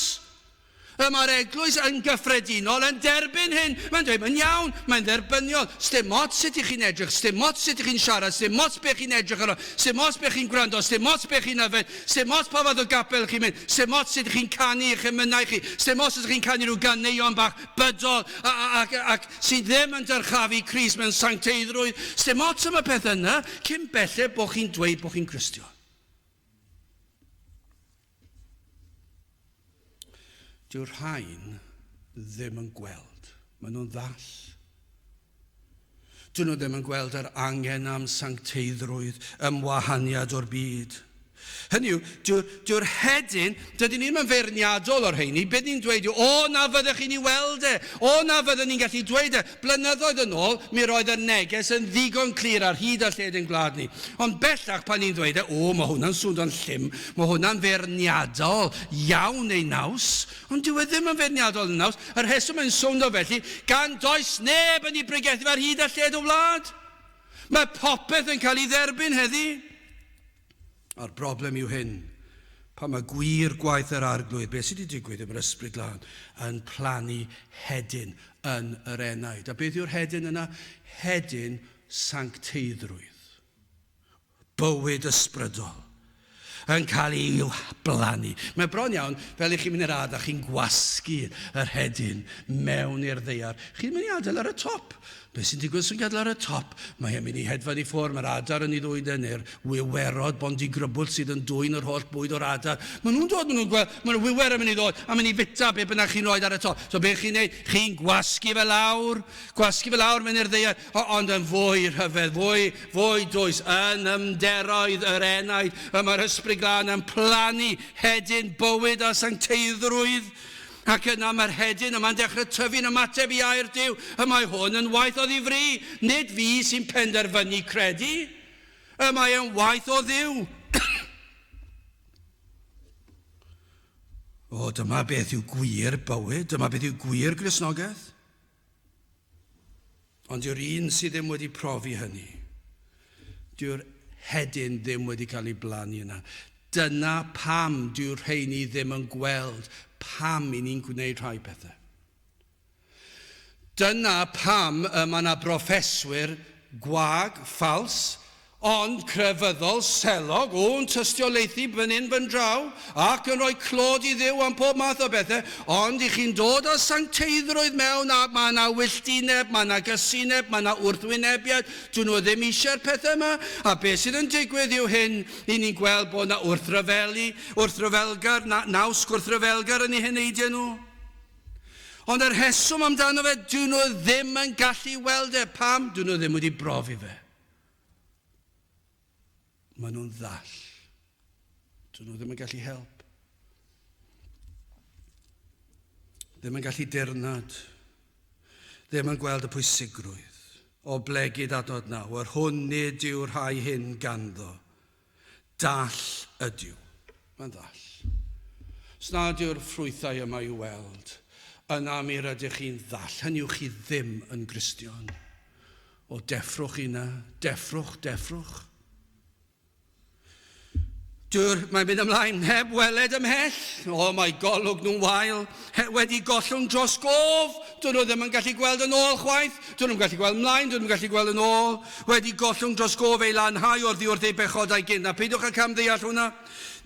Mae'r eglwys yn gyffredinol yn derbyn hyn. Mae'n dweud, mae'n iawn, mae'n dderbyniol. Sdim ots sut chi'n edrych, sdim ots sut chi'n siarad, sdim ots be chi'n edrych arno, sdim ots be chi'n gwrando, sdim ots be chi'n yfed, sdim ots pa fath o gapel chi'n mynd, sdim ots sut chi'n canu eich emynau chi, sdim ots sut chi'n canu rhyw ganeuon bach bydol ac sydd ddim yn dyrchafu Crist mewn sancteiddrwydd. Sdim ots am y peth yna, cyn belled bod chi'n dweud bod chi'n Gristion. Dyw'r rhain ddim yn gweld. Maen nhw'n ddall. Dyn nhw ddim yn gweld yr angen am sancteiddrwydd, ymwahaniad o'r byd. Hynny yw, dyw'r hedyn, dydyn ni'n feirniadol o'r heini, beth ni'n dweud yw, o na fyddech chi'n ei weld e, o na fyddwn ni'n gallu dweud e. Blynyddoedd yn ôl, mi roedd y neges yn ddigon clir ar hyd a lled yn gwlad ni. Ond bellach pan ni'n dweud e, o, mae hwnna'n swnio'n llym, mae hwnna'n feirniadol iawn ei naws, ond dyw e ddim yn feirniadol yn naws. Yr heswm yn swnio felly, gan does neb yn ei bregethu ar hyd a lled o wlad. Mae popeth yn cael ei dderbyn heddi. A'r broblem yw hyn, pan mae gwir gwaith yr arglwydd, beth sydd wedi digwydd yn yr ysbryd glân, yn plannu hedyn yn yr enaid. A beth yw'r hedyn yna? Hedyn sancteiddrwydd. Bywyd ysbrydol. Yn cael ei blannu. Mae bron iawn, fel i chi'n mynd i'r adar, chi'n gwasgu yr hedyn mewn i'r ddaear. Chi'n mynd i adael ar y top. Be sy'n digwydd sy'n gadael ar y top? Mae e'n mynd i hedfan i ffwrdd, mae'r adar yn ei ddwyd yn i'r wiwerod, bondi grybwl sydd yn dwy'n yr holl bwyd o'r adar. Maen nhw'n dod, maen nhw'n gweld, mae'r wiwer yn mynd i ddod, a mynd i fita be bynnag chi'n roed ar y top. So be chi'n neud? Chi'n gwasgu fe lawr mewn i'r ddaear, ond yn fwy rhyfedd, fwy dwys, yn ymderoedd yr enaid, y mae'r ysbryd glân yn plannu hedyn bywyd a sancteiddrwydd. Ac yna mae'r hedyn yma'n dechrau tyfu'n ymateb i air Duw. Y mae hwn yn waith o ddifri. Nid fi sy'n penderfynu credu. Y mae yn waith o Dduw. O, dyma beth yw gwir bywyd. Dyma beth yw gwir Gristnogaeth. Ond yw'r un sydd ddim wedi profi hynny. Dyw'r hedyn ddim wedi cael ei blannu yna. Dyna pam dyw'r rheini ddim yn gweld pam i ni'n gwneud rhai bethau. Dyna pam mae yna broffeswyr gwag, ffals, ond crefyddol, selog, o'n tystiolaethu fan hyn fan draw, ac yn rhoi clod i Dduw am pob math o bethau, ond i chi'n dod â sancteiddrwydd mewn, a mae yna wylltineb, mae yna gysineb, mae yna wrthwynebiad, dyn nhw ddim eisiau'r pethau yma, a beth sydd yn digwydd yw hyn, i ni'n gweld bod yna wrthryfelgar, naws gwrthryfelgar yn ei heneidio nhw. Ond yr heswm amdano fe, dyn nhw ddim yn gallu weld e, pam? Dyn nhw ddim wedi brofi fe. Maen nhw'n ddall. Dyn nhw ddim yn gallu help. Ddim yn gallu dirnad. Ddim yn gweld y pwysigrwydd. O blegyd adnod nawr, hwn nid yw'r rhai hyn ganddo. Dall ydyw. Mae'n ddall. Os nad yw'r ffrwythau yma i weld, yna mi rydych chi'n ddall. Hynny yw chi ddim yn Gristion. O deffrwch yna, deffrwch. Mae'n mynd ymlaen, heb weled ymhell. O, mae golwg nhw'n wael. Wedi gollwng dros gof. Dyn nhw ddim yn gallu gweld yn ôl chwaith. Dyn nhw'n gallu gweld ymlaen, dyn nhw'n gallu gweld yn ôl. Wedi gollwng dros gof ei lanhau wrth ei bechodau gynna. Peidwch â camddeall hwnna.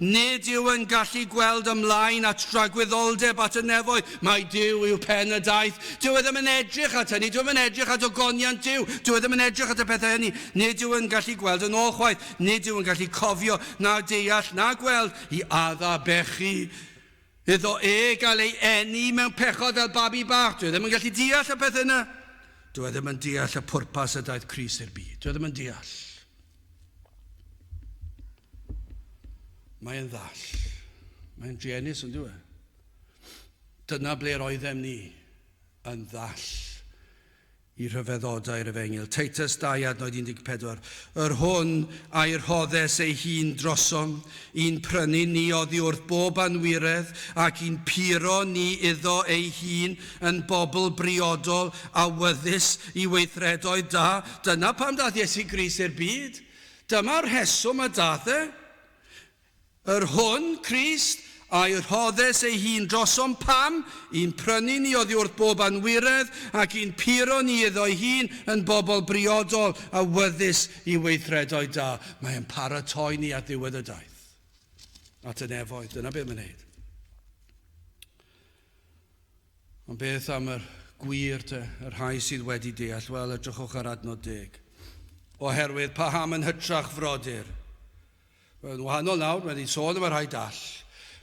Nid yw yn gallu gweld ymlaen at rhagwyddoldeb at y nefoedd. Mae Duw yw pen y daith. Dyw e ddim yn edrych at hynny. Dyw e ddim yn edrych at ogoniant Duw. Dyw e ddim yn edrych at y pethau hynny. Nid yw yn gallu gweld yn ôl chwaith. Nid yw yn gallu cofio na deall na gweld i adda bechu. Iddo gael ei eni mewn pechod fel babi bach. Dyw e ddim yn gallu deall y pethau yna. Dyw e ddim yn deall y pwrpas y daeth Crist i'r byd. Dyw e ddim yn deall. Mae'n ddall. Mae'n drienus yn dweud. Dyna ble roeddem ni yn ddall i rhyfeddodau'r Efengil. Titus 2 adnod 14. Yr hwn a'i rhoddes ei hun drosom, i'n prynu ni oddi wrth bob anwiredd, ac i'n puro ni iddo ei hun yn bobl briodol a wyddus i weithredoedd da. Dyna pam dath Iesu Grist i'r byd. Dyma'r rheswm y dath e. Yr hwn, Crist, a'i rhoddes ei hun drosom pam, i'n prynu ni oddi wrth bob anwiredd, ac i'n puro ni iddo ei hun yn bobl briodol a wyddus i weithredoedd da. Mae'n paratoi ni at ddiwedd y daith. At y nefoedd, dyna beth mae'n neud. Ond beth am yr gwir te, yr rhai sydd wedi deall? Wel, edrychwch ar adnod 10. Oherwydd paham yn hytrach frodyr. Yn wahanol nawr, mae wedi sôn am yr rhai dall.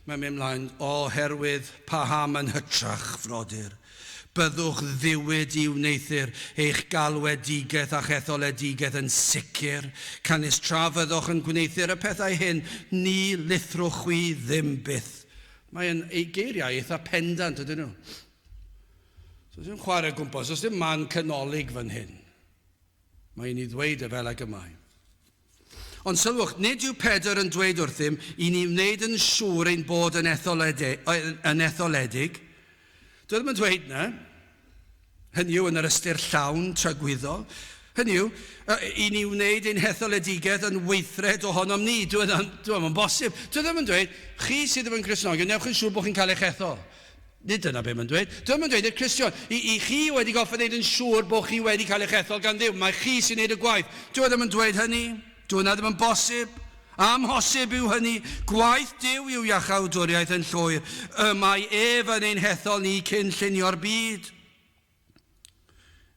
Mae'n mynd ymlaen, oherwydd paham yn hytrach frodyr. Byddwch ddiwyd i wneithir eich galwedigaeth a'ch etholedigaeth yn sicr, canis tra fyddwch yn gwneithir y pethau hyn, ni lithrwch wi ddim byth. Mae'n ei geiriau eitha pendant, ydyn nhw. So, dim chwarae gwmpas, os dim man canolig fan hyn. Mae'n ei ddweud y fel ag y mae. Ond sylwch, nid yw Pedr yn dweud wrthym i ni wneud yn siŵr ein bod yn etholedig. Dwi'n yn dweud na. Hynny yw yn yr ystyr llawn tragwyddol. Hynny yw, i ni wneud ein etholedigaeth yn weithred ohonom ni. Dwi'n yn bosib. Dwi'n yn dweud, chi sydd yn Cristnogion, newch yn siŵr bod chi'n cael eich ethol. Nid dyna beth mae'n dweud. Dwi'n yn dweud i'r Cristion, i chi wedi goffa wneud yn siŵr bod chi wedi cael eich ethol gan Dduw. Mae chi sy'n wneud y gwaith. Dwi'n yn dweud hynny. Dwi'n ddim yn bosib. Amhosib yw hynny. Gwaith Duw yw iachawdwriaeth yn llwyr. Mae ef yn ein hethol ni cyn llunio'r byd.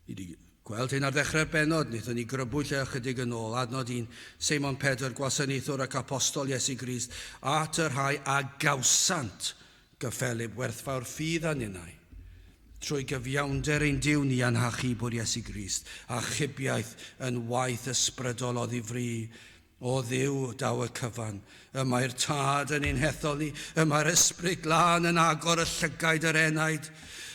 Ni wedi gweld hyn ar ddechrau'r benod, wnaethon ni grybwyll ychydig yn ôl, adnod 1, Seimon Pedr, gwasanaethwr ac apostol Iesu Grist, at yr rhai a gawsant gyffelib werthfawr ffydd aninau. Trwy gyfiawnder ein Duw ni anhachubwr Iesu Grist, a chybiaeth yn waith ysbrydol o ddifri, o Dduw daw y cyfan. Mae'r tad yn ein hethol ni, mae'r ysbryd glân yn agor y llygaid yr enaid,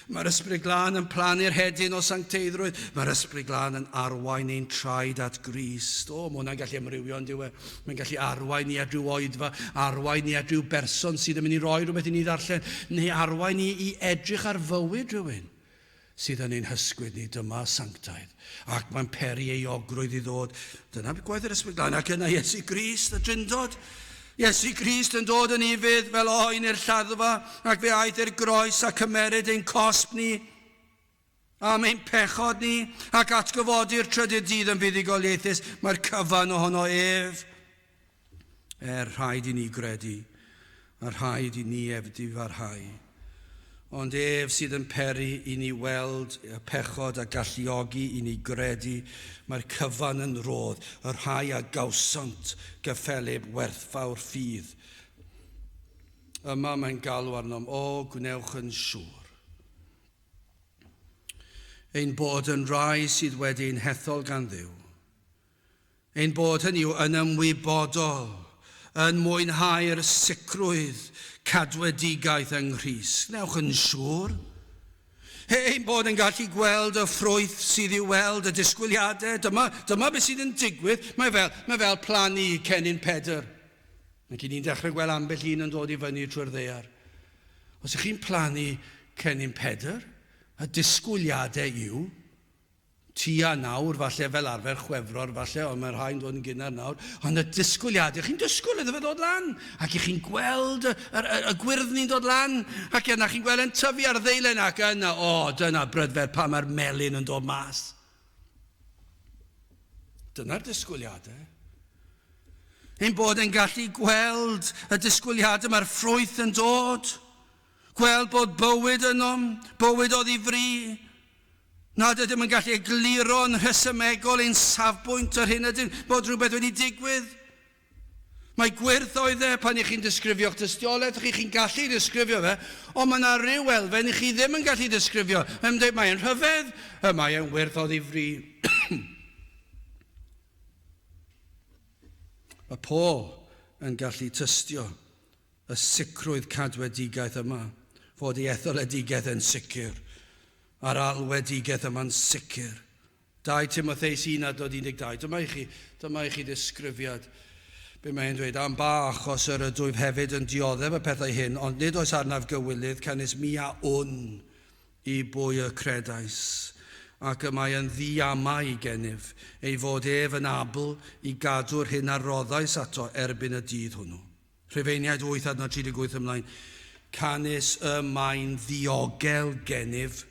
mae'r ysbryd glân yn plannu'r hedyn o sancteiddrwydd, mae'r ysbryd glân yn arwain ein traed at Grist. O, mae hwnna'n gallu ymrywio yn diwe. Mae'n gallu arwain ni at ryw oedfa, arwain ni at ryw berson sydd yn mynd i roi rhywbeth i ni ddarllen, neu arwain ni i edrych ar fywyd rhywun sydd yn ein hysgwyd ni. Dyma sanctaidd. Ac mae'n peri ei ogrwydd i ddod. Dyna gwaith yr ysbryd glân, ac yna Iesu Grist, y Drindod. Iesu Grist yn dod yn ifydd fel oen i'r lladdfa, ac fe aeth i'r groes a cymeryd ein cosb ni, am ein pechod ni, ac atgyfodi'r trydydd dydd yn fuddugoliaethus. Mae'r cyfan ohono ef. Rhaid i ni gredu, a rhaid i ni efdi farhau. Ond ef sydd yn peri i ni weld y pechod a galluogi i ni gredu, mae'r cyfan yn rodd, y rhai a gawsant gyffelib werthfawr ffydd. Yma mae'n galw arnom, o gwnewch yn siŵr. Ein bod yn rai sydd wedi'n hethol gan Dduw. Ein bod hynny yw yn ymwybodol, yn mwynhau'r sicrwydd, cadwedigaeth yng Nghrist. Gnewch yn siŵr. Ein bod yn gallu gweld y ffrwyth sydd i'w weld, y disgwyliadau. Dyma beth sydd yn digwydd. Mae fel plannu cennin Pedr. Mae gen i'n dechrau gweld ambell un yn dod i fyny trwy'r ddaear. Os ych chi'n plannu cennin Pedr, y disgwyliadau yw, tua nawr, falle fel arfer chwefror, falle, ond mae'r rhain dod yn gynnar nawr, ond y disgwyliadau, chi'n disgwyl iddo fe ddod lan, ac chi'n gweld y gwyrddni'n dod lan, ac yna chi'n gweld yn tyfu ar ddeilen, ac yna, dyna brydfer pa mae'r melyn yn dod mas. Dyna'r disgwyliadau. Ein bod yn gallu gweld y disgwyliadau, mae'r ffrwyth yn dod, gweld bod bywyd ynom, bywyd o ddifri, nad ydym yn gallu egluro'n rhesymegol ein safbwynt ar hyn ydyn bod rhywbeth wedi digwydd. Mae gwirth oedd e pan chi'n disgrifio'ch tystiolaeth, chi'n gallu disgrifio fe, ond mae yna ryw elfen chi ddim yn gallu disgrifio. Mae'n rhyfedd, mae'n wirth o ddifri. Mae Paul yn gallu tystio y sicrwydd cadwedigaeth yma, fod ei etholedigaeth yn sicr. A'r alwedigaeth yma'n sicr. 2 Timotheus 1:12. Dyma i chi ddisgrifiad. Be mae'n dweud, am ba achos yr ydwyf hefyd yn dioddef y pethau hyn, ond nid oes arnaf gywilydd, canis mi a i bwy y credais, ac y mae yn ddiamau i gennyf, ei fod ef yn abl i gadw'r hyn a roddais ato erbyn y dydd hwnnw. Rhufeiniaid 8:38 ymlaen, canis y mae'n ddiogel gennyf,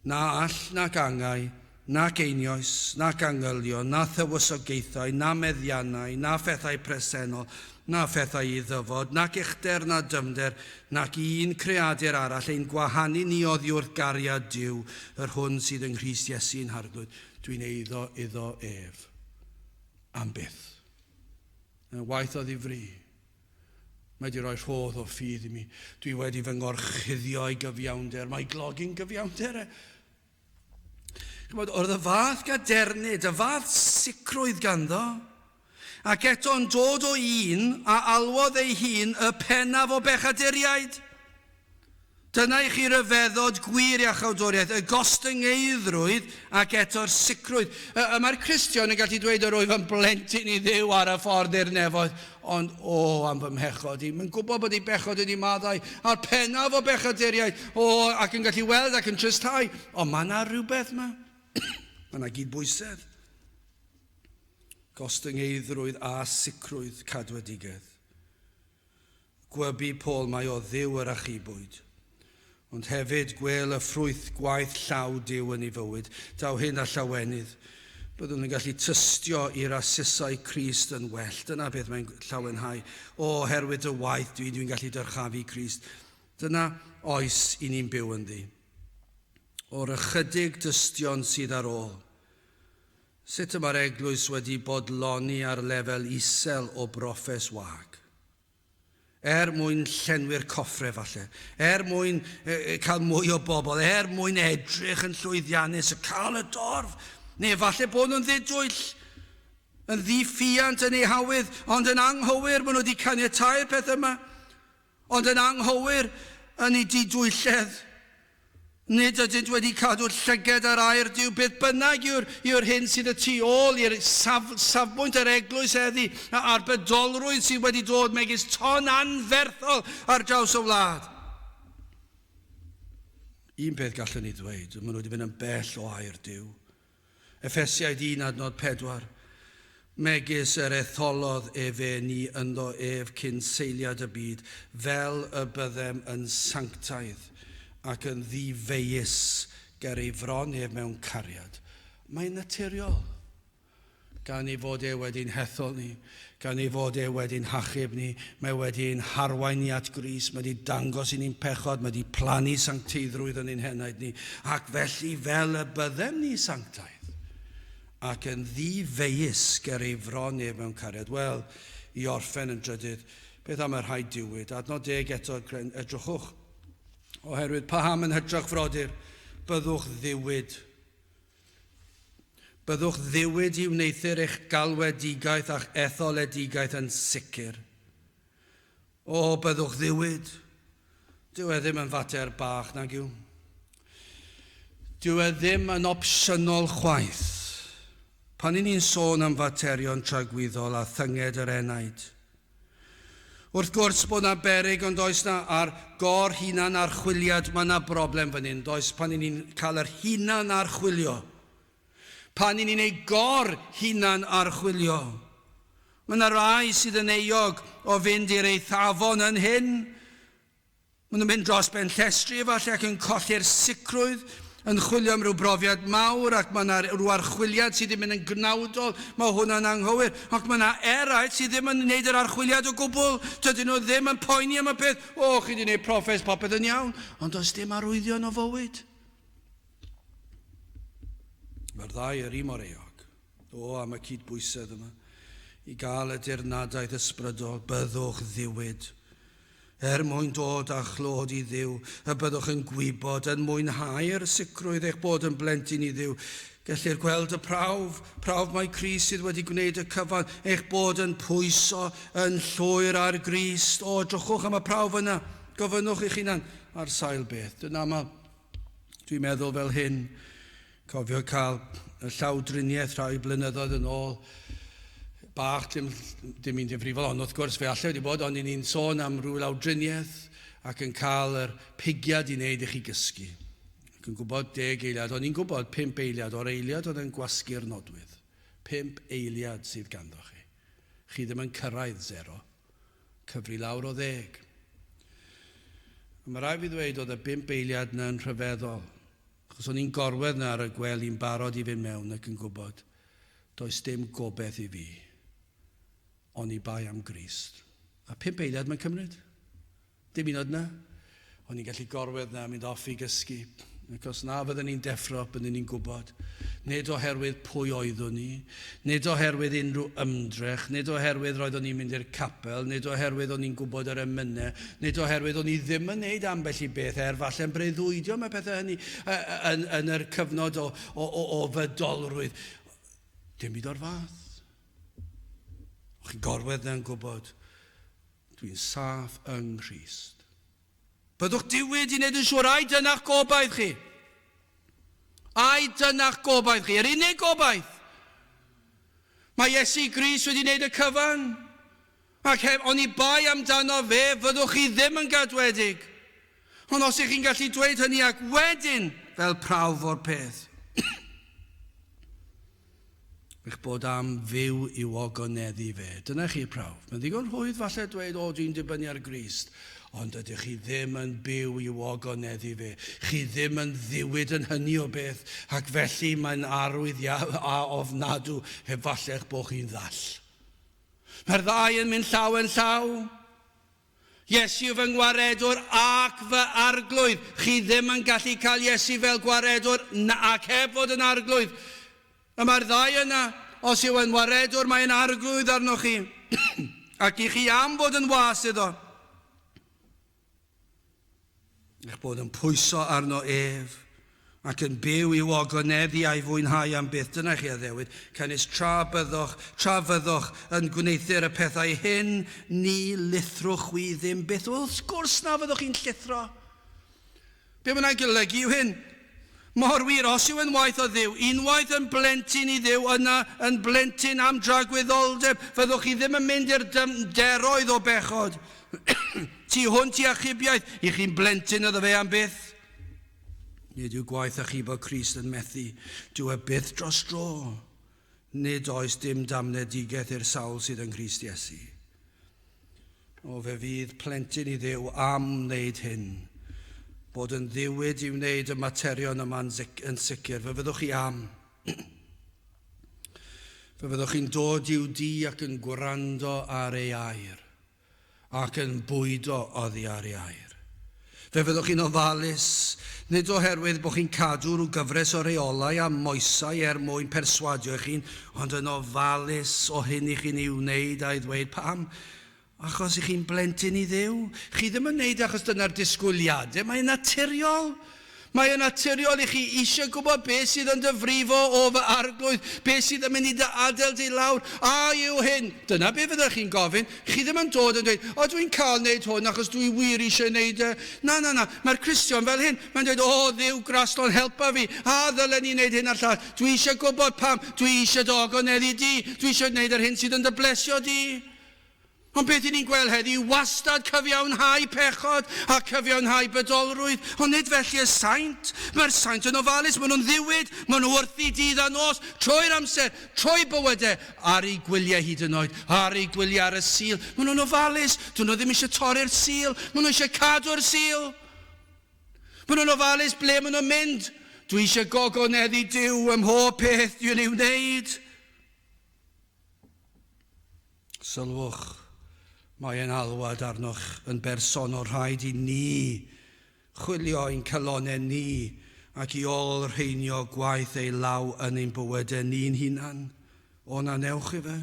na all nac angau, nac einioes, nac angylion, na thywysogaethau, na meddiannau, na phethau presennol, na phethau i ddyfod, nac uchder na dymder, nac un creadur arall ein gwahanu ni oddi wrth gariad Duw, yr hwn sydd yng Nghrist Iesu'n harglwyd. Dwi'n iddo ef. Am byth. Yn waith o ddifri. Mae di roi rhodd o ffydd i mi. Dwi wedi fy ngorchuddio i gyfiawnder. Mae glogi'n gyfiawnder. Oedd y fath gadernid, y fath sicrwydd ganddo, ac eto'n dod o un a alwodd ei hun y pennaf o bechaduriaid. Dyna i chi ryfeddod gwir i achawdoriaeth, y gostyngeidrwydd ac eto'r sicrwydd. Mae'r Cristion yn gallu dweud yr wyf yn blentyn i ddiw ar y ffordd i'r nefoedd, ond am fy mhechod i. Mae'n gwybod bod ei bechod wedi maddau a'r pennaf o bechaduriaid, ac yn gallu weld ac yn tristau. Ond mae yna rhywbeth yma. Mae yna gydbwysedd. Gostyngeidrwydd a sicrwydd cadwedigaeth. Gwybu Paul mai o ddiw yr achubwyd, ond hefyd gwel y ffrwyth gwaith llaw Duw yn ei fywyd, daw hyn a llawenydd, byddwn nhw'n gallu tystio i'r asysau Crist yn well. Dyna beth mae'n llawenhau. Herwydd y waith dwi'n gallu dyrchafu Crist. Dyna oes i ni'n byw yn ddi. O'r ychydig dystion sydd ar ôl, sut mae'r eglwys wedi bodloni ar lefel isel o broffes wag? Mwyn llenwi'r coffre falle, mwyn cael mwy o bobl, mwyn edrych yn llwyddiannus, cael y dorf, neu falle bod nhw'n ddidwyll, yn ddiffiant yn ei hawydd, ond yn anghywir maen nhw wedi caniatáu'r peth yma, ond yn anghywir yn ei didwylledd. Nid ydynt wedi cadw llyged ar air Duw, beth bynnag yw'r hyn sydd y tu ôl i'r safbwynt yr eglwys heddi, a'r bedolrwydd sydd wedi dod megis ton anferthol ar draws y wlad. Un peth gallwn ni ddweud, maen nhw wedi fynd yn bell o air Duw. Effesiaid 1:4. Megis yr etholodd efe ni ynddo ef cyn seiliad y byd, fel y byddem yn sanctaidd ac yn ddifeus ger ei fron ef mewn cariad. Mae'n naturiol. Gan ei fod wedi'n hethol ni, gan ei fod wedi'n hachub ni, mae wedi'n harwain ni at Gris, mae wedi dangos i ni'n pechod, mae wedi plannu sancteiddrwydd yn ein henaid ni, ac felly fel y byddem ni sanctaidd, ac yn ddifeus ger ei fron ef mewn cariad. Wel, i orffen yn drydydd, beth am yr rhaid diwyd? Adnod 10 eto, edrychwch. Oherwydd paham yn hytrach frodyr, byddwch ddiwyd. Byddwch ddiwyd i wneithir eich galwedigaeth a'ch etholedigaeth yn sicr. Byddwch ddiwyd. Dyw e ddim yn fater bach nag yw. Dyw e ddim yn opsiynol chwaith. Pan ni'n sôn am faterion tragwyddol a thynged yr enaid, wrth gwrs bod yna beryg, ond oes na ar gor hunan archwiliad, mae yna broblem fan hyn. Does pan ni'n cael yr hunan archwilio. Pan ni'n ei gor hunan archwilio. Mae yna rai sydd yn euog o fynd i'r eithafon yn hyn. Mae nhw'n mynd dros ben llestri falle ac yn colli'r sicrwydd, yn chwilio am ryw brofiad mawr, ac mae yna rhyw archwiliad sydd ddim yn gnawdol, mae hwnna'n anghywir, ac mae yna eraill sydd ddim yn gwneud yr archwiliad o gwbl. Dydyn nhw ddim yn poeni am y peth, chi wedi gwneud proffes, popeth yn iawn, ond does dim arwyddion o fywyd. Mae'r ddau yr un mor eog, am y cydbwysedd yma, i gael y dirnadaeth ysbrydol, byddwch ddiwyd. Mwyn dod a chlod i Dduw, y byddwch yn gwybod, yn mwynhau'r sicrwydd eich bod yn blentyn i Dduw. Gellir gweld y prawf mae Crist sydd wedi gwneud y cyfan, eich bod yn pwyso, yn llwyr ar Grist. Drychwch am y prawf yna, gofynnwch eich hunan ar sail beth. Dyna aml, dwi'n meddwl fel hyn, cofio cael y llawdriniaeth rhai blynyddoedd yn ôl, bach dim un difrifol, ond wrth gwrs fe allai wedi bod, ond ni'n sôn am rhyw lawdriniaeth ac yn cael yr pigiad i wneud i chi gysgu. Ac yn gwybod 10 eiliad, ond ni'n gwybod 5 eiliad o'r eiliad oedd yn gwasgu'r nodwydd. 5 eiliad sydd ganddo chi. Chi ddim yn cyrraedd 0. Cyfri lawr o 10. Mae rai fi ddweud oedd y 5 eiliad yna'n rhyfeddol, achos o'n i'n gorwedd na ar y gwely'n barod i fynd mewn ac yn gwybod, does dim gobeith i fi. O'n i bai am Grist. A 5 eiliad mae'n cymryd. Dim un oed na. O'n i'n gallu gorwedd na, mynd off i gysgu. Ac os na fyddwn ni'n deffro, byddwn ni'n gwybod. Nid oherwydd pwy oeddwn ni, nid oherwydd unrhyw ymdrech, nid oherwydd roeddwn ni'n mynd i'r capel, nid oherwydd o'n i'n gwybod yr emynau, nid oherwydd o'n i ddim yn neud ambell i beth falle'n breuddwydio mae pethau hynny yn yr cyfnod o fydolrwydd. Dim byd o'r fath. O'ch chi'n gorwedd yn gwybod, dwi'n saff yng Nghrist. Byddwch diwyd i wneud yn siŵr, ai dyna'ch gobaith chi. Ai dyna'ch gobaith chi, yr unig gobaith. Mae Iesu Grist wedi wneud y cyfan. Ac o'n i bai amdano fe, fyddwch chi ddim yn gadwedig. Ond os ych chi'n gallu dweud hynny ac wedyn, fel prawf o'r peth. Eich bod am fyw i ogoneddu fe. Dyna chi'r prawf. Mae'n ddigon hwydd falle dweud, o, dwi'n dibynnu ar Grist. Ond ydych chi ddim yn byw i ogoneddu fe. Chi ddim yn ddiwyd yn hynny o beth, ac felly mae'n arwydd a ofnadw efalla'ch bod chi'n ddall. Mae'r ddau yn mynd llaw yn llaw. Iesu fy ngwaredwr ac fy arglwydd. Chi ddim yn gallu cael Iesu fel gwaredwr ac heb fod yn arglwydd. A mae'r ddau yna, os yw yn waredwr, mae'n arglwydd arnoch chi. Ac i chi am fod yn was iddo. Eich bod yn pwyso arno ef ac yn byw i ogoneddu a'i fwynhau am byth. Dyna chi addewid. Canis tra fyddwch yn gwneithio'r y pethau hyn, ni lithrwch wi ddim byth. Wrth gwrs na fyddwch chi'n llithro. Be mae'n golygu yw hyn? Mor wir, os yw yn waith o Dduw, unwaith yn blentyn i Dduw, yna yn blentyn am dragwyddoldeb, fyddwch chi ddim yn mynd i'r deroedd o bechod. Tu hwnt i achubiaeth, i chi'n blentyn iddo fe am byth. Nid yw gwaith achub o Crist yn methu, dyw e byth dros dro. Nid oes dim damnedigaeth i'r sawl sydd yn Crist Iesu. O fe fydd plentyn i Dduw am wneud hyn. Bod yn ddiwyd i wneud y materion yma'n sicr. Fe fyddwch chi am. Fe fyddwch chi'n dod i'w di ac yn gwrando ar ei air. Ac yn bwydo oddi ar ei air. Fe fyddwch chi'n ofalus, nid oherwydd bod chi'n cadw rhyw gyfres o reolau a moesau mwyn perswadio chi'n, ond yn ofalus o hyn i chi'n ei wneud a'i ddweud pam. Achos i chi'n blentyn i Dduw. Chi ddim yn wneud achos dyna'r disgwyliadau. Mae'n naturiol. Mae'n naturiol i chi eisiau gwybod beth sydd yn dyfrifo o fy arglwydd, beth sydd yn mynd i dy adael di lawr. A yw hyn. Dyna beth fyddwch chi'n gofyn. Chi ddim yn dod yn dweud, o dwi'n cael wneud hwn achos dwi wir eisiau wneud. Na. Mae'r Cristion fel hyn. Mae'n dweud, o Dduw graslon helpa fi. A ddylen ni wneud hyn ar llall. Dwi eisiau gwybod pam. Dwi eisiau dogoneddu di. Dwi eisiau wneud yr hyn sydd yn dy blesio di. Ond beth ni'n gweld heddi, wastad cyfiawnhau pechod a cyfiawnhau bydolrwydd. Ond nid felly y saint. Mae'r saint yn ofalus, maen nhw'n ddiwyd, maen nhw wrthi dydd a nos, trwy'r amser, trwy bywydau, ar ei gwyliau hyd yn oed, ar ei gwyliau ar y sil. Maen nhw'n ofalus, dyn nhw ddim eisiau torri'r sil, maen nhw eisiau cadw'r sil. Maen nhw'n ofalus ble maen nhw'n mynd. Dwi eisiau gogoneddu Duw ym mhob peth dwi'n ei wneud. Sylwch. Mae'n alwad arnoch yn bersonol rhaid i ni chwilio ein calonau ni ac i ôl rheinio gwaith ei law yn ein bywydau ni'n hunan. O na newch i fe.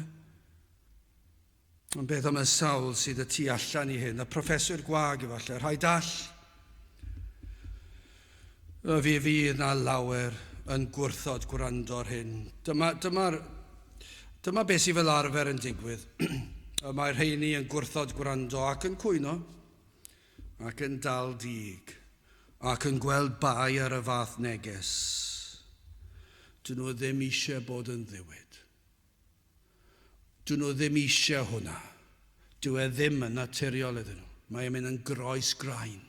Ond beth am y sawl sydd y tu allan i hyn, y proffesor gwag efallai, rhaid all. Fi fydd na lawer yn gwrthod gwrando'r hyn. Dyma beth sydd fel arfer yn digwydd. Mae'r rheini yn gwrthod gwrando ac yn cwyno, ac yn dal dig, ac yn gweld bai ar y fath neges. Dyn nhw ddim eisiau bod yn ddiwyd. Dyn nhw ddim eisiau hwnna. Dyw e ddim yn naturiol iddyn nhw. Mae'n mynd yn groes graen.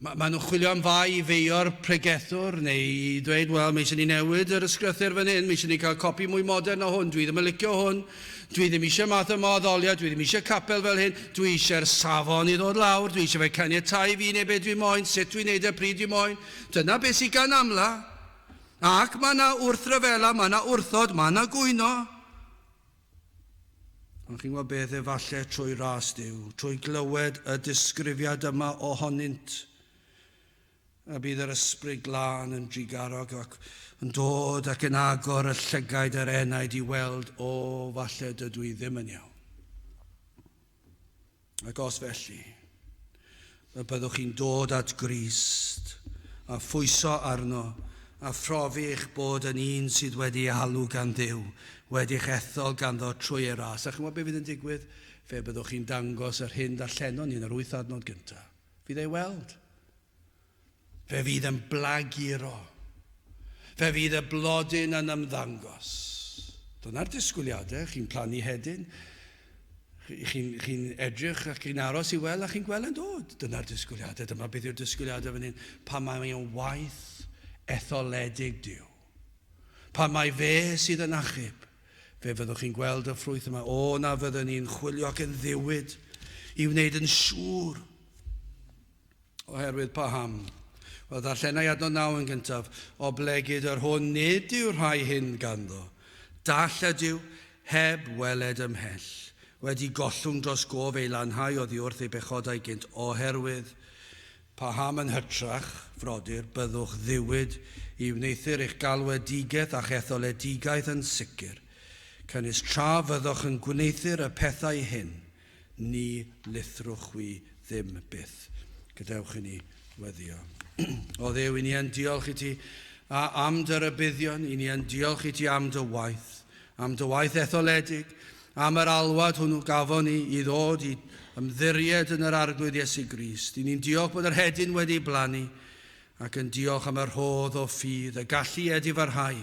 Maen nhw'n chwilio am fai i feio'r pregethwr, neu i dweud, wel, mae eisiau ni newid yr ysgrythyr fan hyn, mae eisiau ni cael copi mwy modern o hwn, dwi ddim yn licio hwn, dwi ddim eisiau math yma o ddoliad, dwi ddim eisiau capel fel hyn, dwi eisiau'r safon i ddod lawr, dwi eisiau fe caniatáu fi neu beth dwi'n moyn, sut dwi'n neud y pryd dwi'n moyn. Dyna beth sy'n gan amla. Ac mae yna wrthryfela, mae yna wrthod, mae yna gwyno. Ond chi'n gwybod beth efallai trwy ras Duw, trwy glywed y disgrifiad yma ohonynt. a bydd yr ysbryd glân yn drigarog ac yn dod ac yn agor y llygaid yr enaid I weld, o, falle dydw I ddim yn iawn. Ac os felly, y byddwch chi'n dod at Grist a phwyso arno a phrofi eich bod yn un sydd wedi alw gan Dduw, wedi'ch ethol ganddo trwy ei ras. A chymod beth fydd yn digwydd? Fe byddwch chi'n dangos yr hyn darllenon ni yn yr 8 adnod gyntaf. Fydd ei weld. Fe fydd yn blaguro. Fe fydd y blodyn yn ymddangos. Dyna'r disgwyliadau. Chi'n plannu hedyn. Chi'n edrych ac chi'n aros I weld a chi'n gweld yn dod. Dyna'r disgwyliadau. Dyma beth yw'r disgwyliadau fan hyn. Pan mae'n waith etholedig Duw. Pan mae fe sydd yn achub. Fe fyddwch chi'n gweld y ffrwyth yma. O na fyddwn ni'n chwilio ac yn ddiwyd I wneud yn siŵr. Oherwydd paham. Wel, ddarllenau adnod 9 yn gyntaf. O blegyd yr hwn nid yw'r rhai hyn ganddo. Dall ydyw heb weled ymhell. Wedi gollwng dros gof ei lanhau oddi wrth ei bechodau gynt. Oherwydd paham yn hytrach, frodyr, byddwch ddiwyd I wneithir eich galwedigaeth a'ch etholedigaeth yn sicr. Cynnys tra fyddwch yn gwneithir y pethau hyn, ni lithrwch wi ddim byth. Gadewch I ni weddio. O Dduw, I ni yn diolch I ti am dy rybuddion, I ni yn diolch I ti am dy waith etholedig, am yr alwad hwnnw gafon ni I ddod I ymddiried yn yr arglwydd Iesu Grist. I ni'n diolch bod yr hedyn wedi blannu, ac yn diolch am yr rhodd o ffydd, y gallu edifarhau.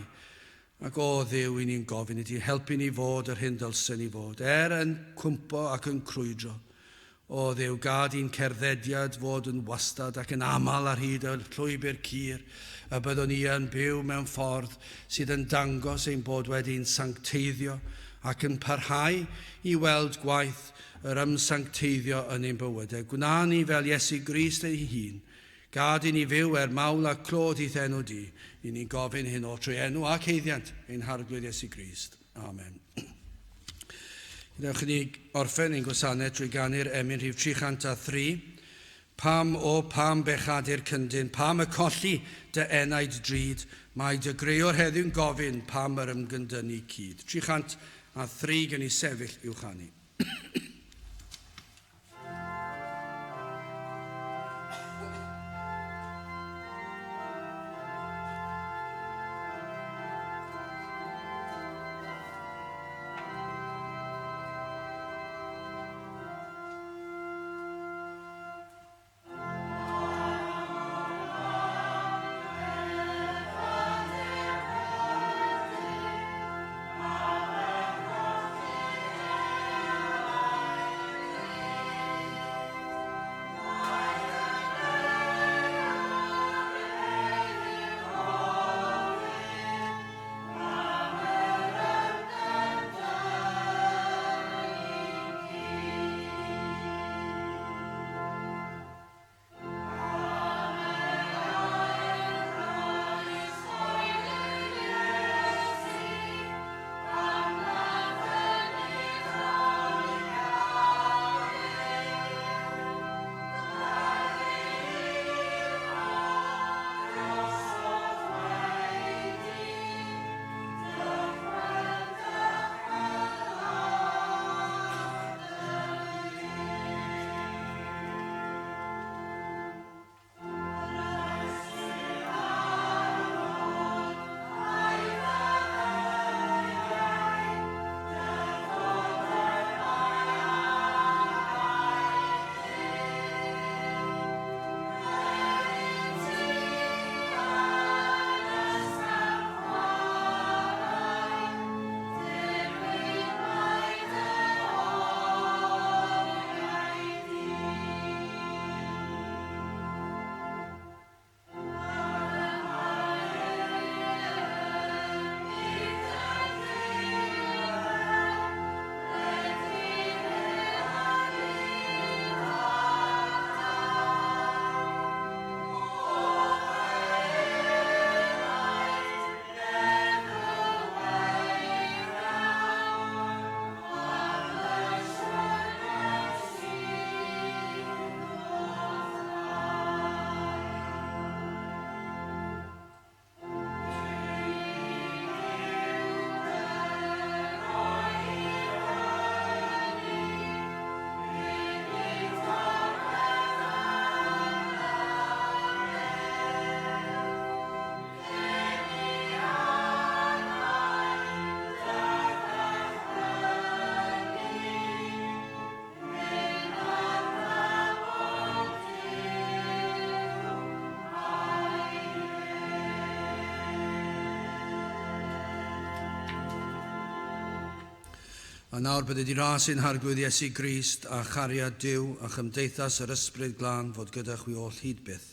Ac o Dduw, I ni'n gofyn I ti helpu ni fod yr hyn dylsen ni fod, yn cwmpo ac yn crwydro. O Dduw, gad i'n cerddediad fod yn wastad ac yn amal ar hyd y llwybr cur, y byddwn ni yn byw mewn ffordd sydd yn dangos ein bod wedi'n sancteiddio ac yn parhau I weld gwaith yr ymsancteiddio yn ein bywydau. Gwna ni fel Iesu Grist ei hun, gad I ni fyw mawl a clod i'th enw di. I ni'n gofyn hyn o trwy enw ac heiddiant ein harglwydd Iesu Grist. Amen. Gwnewch ni orffen ein gwasanaeth drwy ganu'r emyn rhif 303. Pam bechadur cyndyn, pam y colli dy enaid drud, mae dy greo'r heddiw'n gofyn pam yr ymgyndynu cyd. 303 gen I sefyll i'w chanu. A nawr bydd wedi rasu'n harglwydd Iesu Grist a chariad Duw a chymdeithas yr ysbryd glân fod gyda chwi oll hyd byth.